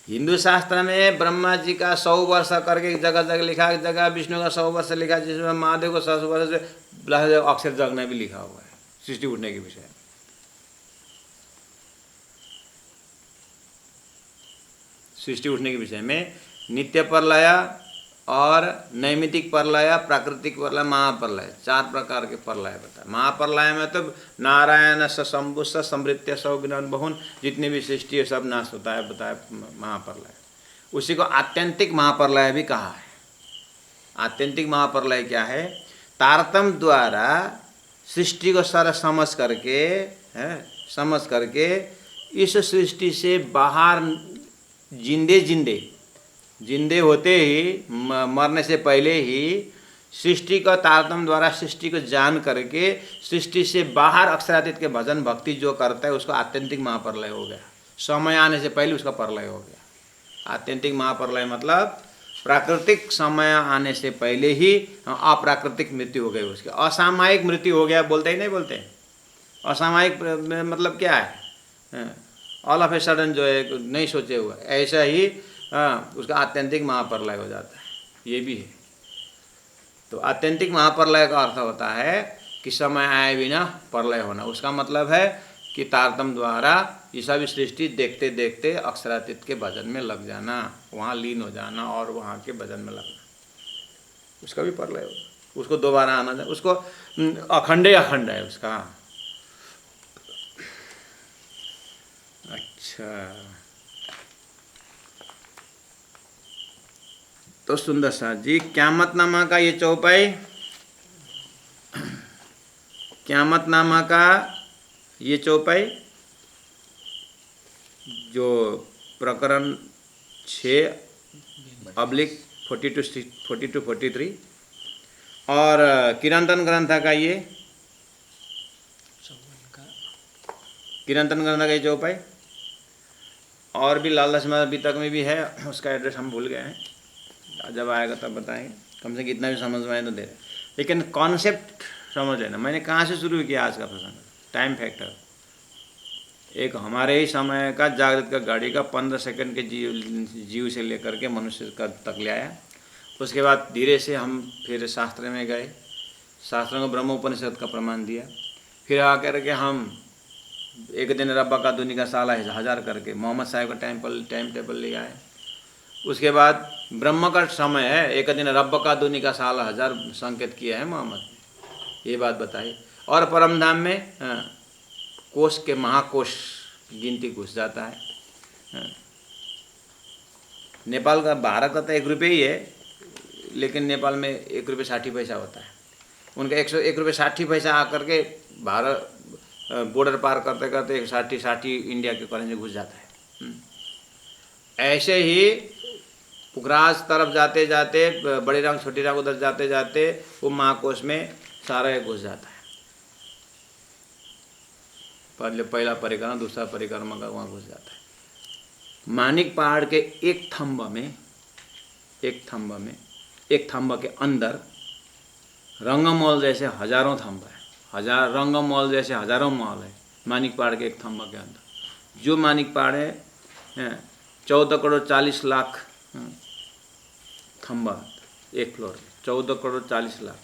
हिंदू शास्त्र में ब्रह्मा जी का 100 वर्ष करके जगह जगह लिखा है, जगह विष्णु का 100 वर्ष लिखा है, जिसमें महादेव को 100 वर्ष से अक्षर जगना भी लिखा हुआ है सृष्टि उठने के विषय। सृष्टि उठने के विषय में नित्य प्रलय और नैमितिक प्रलय, प्राकृतिक प्रलय, महाप्रलय, 4 प्रकार के प्रलय बताए। महाप्रलय में तो नारायण स शंभु स समृत्य सौग्न बहुन, जितनी भी सृष्टि है सब नाश होता है बताया महाप्रलय। उसी को आत्यंतिक महाप्रलय भी कहा है। आत्यंतिक महाप्रलय क्या है? तारतम्य द्वारा सृष्टि को सारा समझ करके इस सृष्टि से बाहर जिंदे होते ही, मरने से पहले ही सृष्टि का तारतम्य द्वारा सृष्टि को जान करके सृष्टि से बाहर अक्षरातीत के भजन भक्ति जो करता है उसका आत्यंतिक महाप्रलय हो गया। समय आने से पहले उसका प्रलय हो गया। आत्यंतिक महाप्रलय मतलब प्राकृतिक समय आने से पहले ही अप्राकृतिक मृत्यु हो गई उसकी। असामयिक मृत्यु हो गया बोलते ही नहीं बोलते? असामयिक मतलब क्या है? ऑल ऑफ ए सडन जो है, नहीं सोचे हुआ, ऐसा ही उसका आत्यंतिक महाप्रलय हो जाता है। ये भी है। तो आत्यंतिक महाप्रलय का अर्थ होता है कि समय आए बिना प्रलय होना। उसका मतलब है कि तारतम्य द्वारा ये सभी सृष्टि देखते देखते अक्षरातीत के भजन में लग जाना, वहाँ लीन हो जाना और वहाँ के भजन में लगना, उसका भी प्रलय होगा। उसको दोबारा आना जाए, उसको अखंड है उसका। अच्छा, तो तो सुंदर सा जी, क़यामतनामा का ये चौपाई, क़यामतनामा का ये चौपाई जो प्रकरण 6/42-43 और किरंतन ग्रंथ का ये ये चौपाई, और भी लाल लक्ष्मण अभी तक में भी है, उसका एड्रेस हम भूल गए हैं, जब आएगा तब बताएंगे। कम से कम इतना भी समझ में आए तो दे रहे, लेकिन कॉन्सेप्ट समझ लेना। मैंने कहाँ से शुरू किया आज का प्रसंग? Time factor. एक हमारे ही समय का जागृत का गाड़ी का 15 सेकंड के जीव से लेकर के मनुष्य का तक ले आया। उसके बाद धीरे से हम फिर शास्त्र में गए, शास्त्रों को ब्रह्मोपनिषद का प्रमाण दिया, फिर आकर के हम एक दिन रब्बा का दुनी का साला 1000 करके मोहम्मद साहब का टाइम टेबल ले आए। उसके बाद ब्रह्म का समय है, एक दिन रब्बा का दुनी का साला 1000 संकेत किया है मोहम्मद, ये बात बताई। और परमधाम में कोष के महाकोष गिनती घुस जाता है। नेपाल का, भारत का तो 1 रुपये ही है, लेकिन नेपाल में 1 रुपये 60 पैसा होता है। उनका 101 रुपये 60 पैसा आकर के भारत बॉर्डर पार करते करते 60 इंडिया के करेंसी घुस जाता है। ऐसे ही पुखराज तरफ जाते जाते, बड़ी रंग छोटी रंग उधर जाते जाते वो महाकोश में सारा घुस जाता है। पहला परिक्रमा, दूसरा परिक्रमा का वहाँ घुस जाता है। मानिक पहाड़ के एक थंब के अंदर रंगमॉल जैसे हजारों थंब है, रंगमॉल जैसे हजारों मॉल है मानिक पहाड़ के एक थंब के अंदर। जो मानिक पहाड़ है 14 करोड़ 40 लाख थंबा एक फ्लोर में, 14 करोड़ 40 लाख।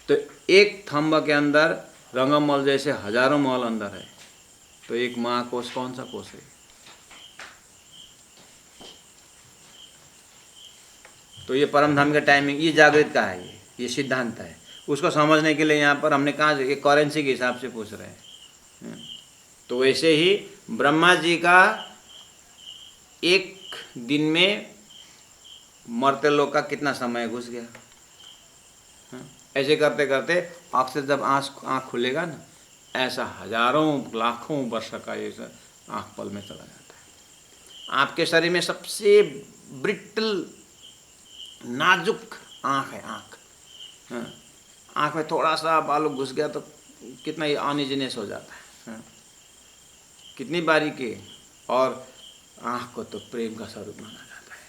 तो एक थंब के अंदर रंगमॉल जैसे हजारों मॉल अंदर है, तो एक महाकोश कौन सा कोश है? तो ये परमधाम का टाइमिंग, ये जागृत का है, ये सिद्धांत है। उसको समझने के लिए यहाँ पर हमने कहा एक करेंसी के हिसाब से पूछ रहे हैं। तो वैसे ही ब्रह्मा जी का एक दिन में मरते लोग का कितना समय घुस गया। ऐसे करते करते आँख से जब आँख खुलेगा ना, ऐसा हजारों लाखों वर्ष का ये आँख पल में चला जाता है। आपके शरीर में सबसे ब्रिटल नाजुक आँख है, आँख में थोड़ा सा बालू घुस गया तो कितना ही अनइजीनेस हो जाता है, कितनी बारीकी। और आँख को तो प्रेम का स्वरूप माना जाता है।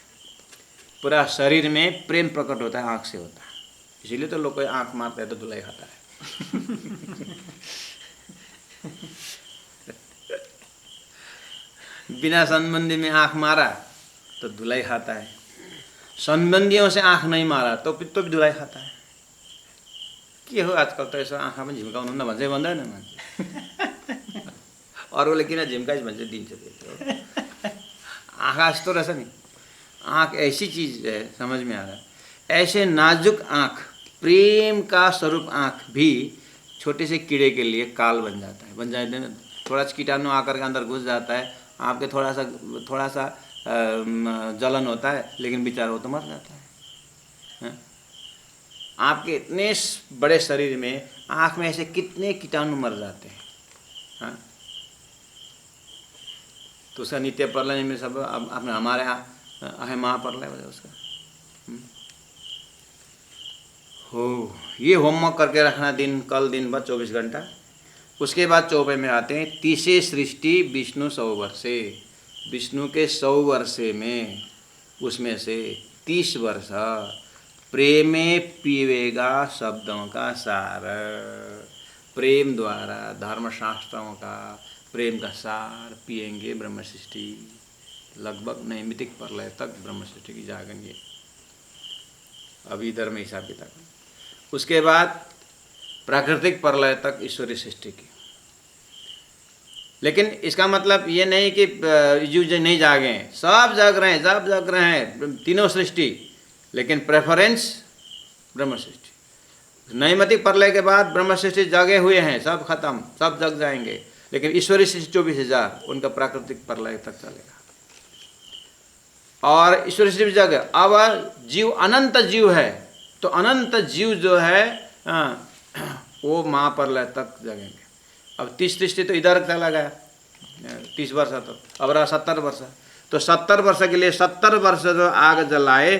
पूरा शरीर में प्रेम प्रकट होता है, आँख से होता है। इसीलिए तो लोग कोई आँख मारता है तो धुलाई खाता है। बिना संबंधी में आँख मारा तो धुलाई खाता है, संबंधियों से आँख नहीं मारा तो भी धुलाई खाता है। के हो आजकल त यसो आँखा पनि झिम्काउनु भन्छ भन्दैन मान्छे। अरूले किन झिम्काइस् भन्छ दिन्छ। आँखा यस्तो रहेछ नि, आँख ऐसी चीज है, समझ में आ रहा है। ऐसे नाजुक आँख, प्रेम का स्वरूप आँख भी छोटे से कीड़े के लिए काल बन जाता है, बन जाते हैं। थोड़ा सा कीटाणु आकर के अंदर घुस जाता है, आपके थोड़ा सा जलन होता है, लेकिन बेचारा वो तो मर जाता है। आपके इतने बड़े शरीर में आँख में ऐसे कितने कीटाणु मर जाते हैं। हाँ, तो उसका नित्य प्रलय में सब अपने हमारे यहाँ है महाप्रलय हो उसका। हो ये होमवर्क करके रखना दिन दिन भर 24 घंटा। उसके बाद चौपे में आते हैं 30 सृष्टि विष्णु 100 वर्षे। विष्णु के 100 वर्षे में उसमें से 30 वर्ष प्रेमे पीवेगा शब्दों का सार। प्रेम द्वारा धर्मशास्त्रों का प्रेम का सार पिएंगे ब्रह्म सृष्टि। लगभग नैमितिक प्रलय तक ब्रह्म सृष्टि की जागेंगे। अभी इधर में हिसाब किताब। उसके बाद प्राकृतिक प्रलय तक ईश्वरीय सृष्टि की। लेकिन इसका मतलब ये नहीं कि जीव नहीं जागे, सब जाग रहे हैं, सब जाग रहे हैं, तीनों सृष्टि, लेकिन प्रेफरेंस ब्रह्म सृष्टि। नैमितिक प्रलय के बाद ब्रह्म सृष्टि जागे हुए हैं, सब खत्म, सब जग जाएंगे, लेकिन ईश्वरीय सृष्टि 24,000 उनका प्राकृतिक प्रलय तक चलेगा। और ईश्वर सृष्टि जग। अब जीव अनंत जीव है, तो अनंत जीव जो है वो महाप्रलय तक जगेंगे। अब 30 सृष्टि तो इधर चला गया 30 वर्ष, तो अब रहा 70 वर्ष। तो 70 वर्ष के लिए 70 वर्ष जो आग जलाए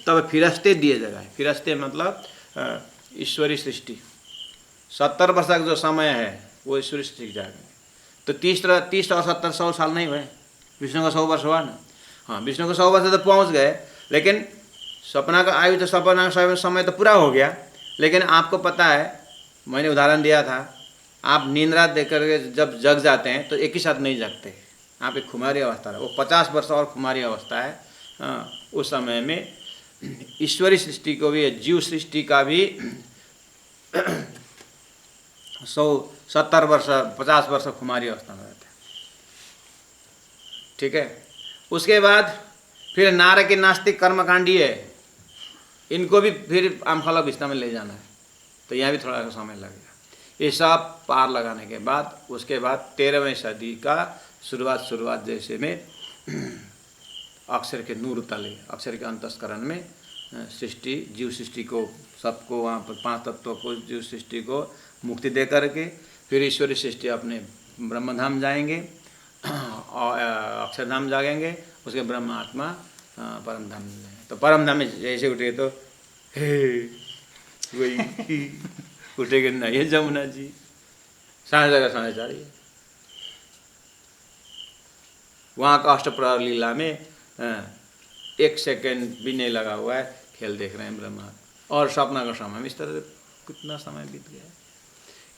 तब फिरस्ते दिए जगाए। फिरस्ते मतलब ईश्वरी सृष्टि। 70 वर्ष का जो समय है वो ईश्वरी सृष्टि जाएंगे। तो 30 और 70 100 साल नहीं हुए। विष्णु का 100 वर्ष हुआ ना। हाँ, विष्णु को 100 वर्ष तो पहुँच गए, लेकिन सपना का आयु तो सपना का समय तो पूरा हो गया। लेकिन आपको पता है, मैंने उदाहरण दिया था, आप नींद रात देख करके जब जग जाते हैं तो एक ही साथ नहीं जगते, आप एक खुमारी अवस्था है। वो 50 वर्ष और खुमारी अवस्था है। उस समय में ईश्वरी सृष्टि को भी, जीव सृष्टि का भी 70 वर्ष 50 वर्ष खुमारी अवस्था में रहते हैं। ठीक है। उसके बाद फिर नार के नास्तिक कर्मकांडी है, इनको भी फिर आमफल अवस्था में ले जाना है, तो यहाँ भी थोड़ा सा समय लगेगा। ये सब पार लगाने के बाद उसके बाद 13वीं सदी का शुरुआत जैसे में अक्षर के नूर तले, अक्षर के अंतस्करण में सृष्टि, जीव सृष्टि को, सबको वहाँ पर 5 तत्वों को, जीव सृष्टि को मुक्ति दे करके फिर ईश्वरी सृष्टि अपने ब्रह्मधाम जाएंगे और अक्षरधाम जाएंगे। उसके ब्रह्म आत्मा परम धाम में जाएंगे। तो परम धाम में जैसे उठे तो हे वही उठेगे ना, ये जमुना जी साढ़े जगह साढ़े चारी। वहाँ का अष्टप्रहर लीला में 1 सेकेंड भी नहीं लगा हुआ है, खेल देख रहे हैं ब्रह्मा। और सपना का समय में इस तरह कितना समय बीत गया।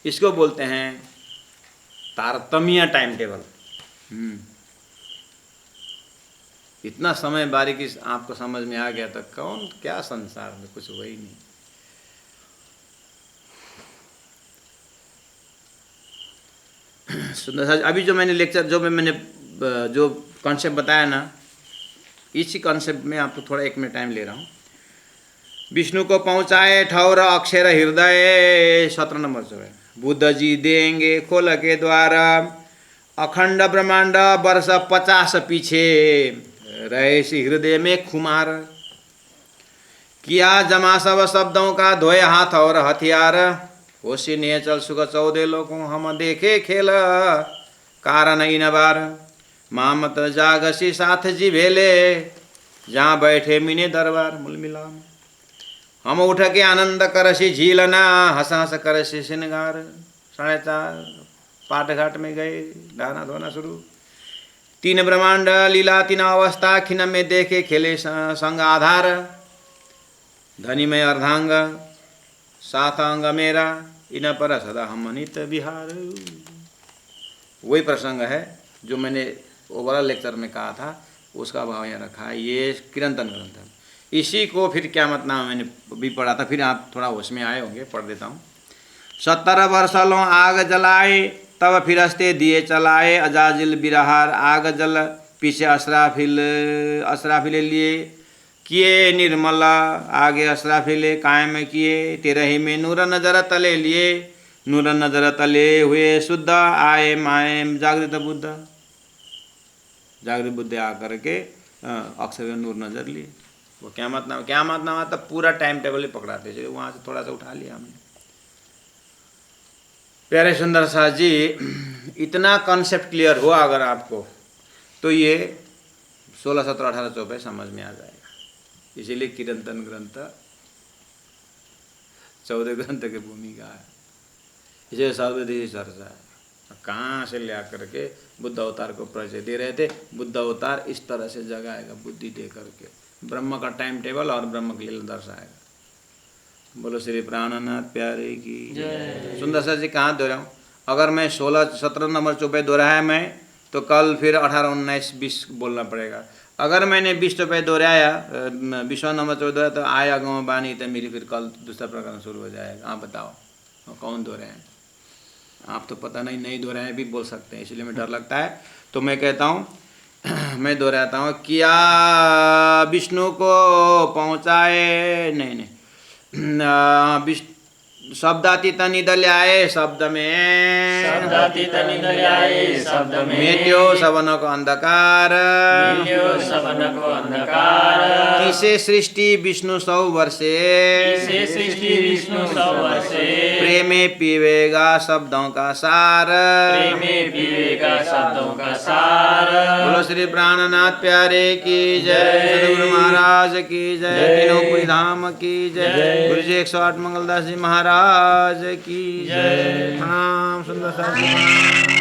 इसको बोलते हैं तारतम्य टाइम टेबल। इतना समय बारीकी आपको समझ में आ गया तो कौन क्या संसार में कुछ हुआ ही नहीं। सुंदर। अभी जो मैंने लेक्चर, मैंने जो कॉन्सेप्ट बताया ना, इसी कॉन्सेप्ट में आपको थोड़ा 1 मिनट टाइम ले रहा हूँ। विष्णु को पहुँचाए ठौर अक्षर हृदय, 17 नंबर जो है। बुद्ध जी देंगे खोल के द्वारा, अखंड ब्रह्मांड वर्ष 50 पीछे, रहे सी हृदय में खुमार। किया जमा सब शब्दों का, धोए हाथ और हथियार, होशी ने चल सुख 14 लोगों हम देखे खेल, कारण इन बार मामत जागसी साथ जी भेले, जहाँ बैठे मिने दरबार मूल मिलाम। हम उठ के आनंद करसी झीलना, हंस हंस करसी श्रृंगार। 4:30 पाठ घाट में गए, नहाना धोना शुरू। 3 ब्रह्मांड लीला 3 अवस्था, खिन में देखे खेले संग आधार। धनी में अर्धांग साथ अंग मेरा, इन पर सदा हम नित विहार। वही प्रसंग है जो मैंने ओवरऑल लेक्चर में कहा था, उसका भाव यहाँ रखा है। ये किरंतन ग्रंथ है। इसी को फिर क़यामत नामा मैंने भी पढ़ा था, फिर आप थोड़ा होश में आए होंगे, पढ़ देता हूँ। 70 वर्ष लो आग जलाए, तब फिरस्ते दिए चलाए, अजाजिल बिरहार आग जल पीछे असराफिले लिए, किए निर्मल आगे असराफिले कायम किए, 13 में नूर नजर तले लिए, नूर नजर तले हुए शुद्ध, आए माए जागृत बुद्ध। जागृत बुद्ध आकर के अक्षर नूर नजर लिए। वो क़यामत नामा तब पूरा टाइम टेबल ही पकड़ाते, चलिए वहाँ से थोड़ा सा उठा लिया हमने। प्यारे सुंदर साहब जी, इतना कॉन्सेप्ट क्लियर हुआ अगर आपको, तो ये 16, 17, 18, 24 समझ में आ जाएगा। इसीलिए किरंतन ग्रंथ 14 ग्रंथ की भूमिका है। इसे सर्वदेश चर्चा है। कहाँ से ले आकर के बुद्ध अवतार को परिचय दे रहे थे। बुद्ध अवतार इस तरह से जगाएगा, बुद्धि दे करके ब्रह्म का टाइम टेबल और ब्रह्म के लिए दर्शाएगा। बोलो श्री प्राणनाथ प्यारे की जय। सुंदर सर जी कहाँ दोहराऊँ? अगर मैं 16, 17 नंबर 24 दोहराया मैं, तो कल फिर 18, 19, 20 बोलना पड़ेगा। अगर मैंने 20 चौपाई दोहराया, 20वां नंबर 24 दोहराया, तो आया गाँव बानी, तो मेरी फिर कल दूसरा प्रकरण शुरू हो जाएगा। आप बताओ कौन दोहराए? आप तो पता नहीं दोहराए भी बोल सकते हैं, इसलिए मैं डर लगता है। तो मैं कहता हूँ, मैं दोहराता हूँ, किया विष्णु को पहुँचाए, नहीं शब्दातीत निध ल्याए शब्द में, शब्दातीत निध ल्याए शब्द में, मेट्यो सबनको अंधकार, मिल्यो सबनको अंधकार। किसे सृष्टि विष्णु 100 वर्षे, किसे सृष्टि विष्णु 100 वर्षे, प्रेमे पीवेगा शब्दों का सार, प्रेमे पीवेगा शब्दों का सार। बोलो श्री प्राणनाथ प्यारे की जय, सदगुरु महाराज की जय, तीनों धाम की जय, गुरु जी 108 मंगलदास जी महाराज की जय। प्रणाम सुंदर साथ जी प्रणाम।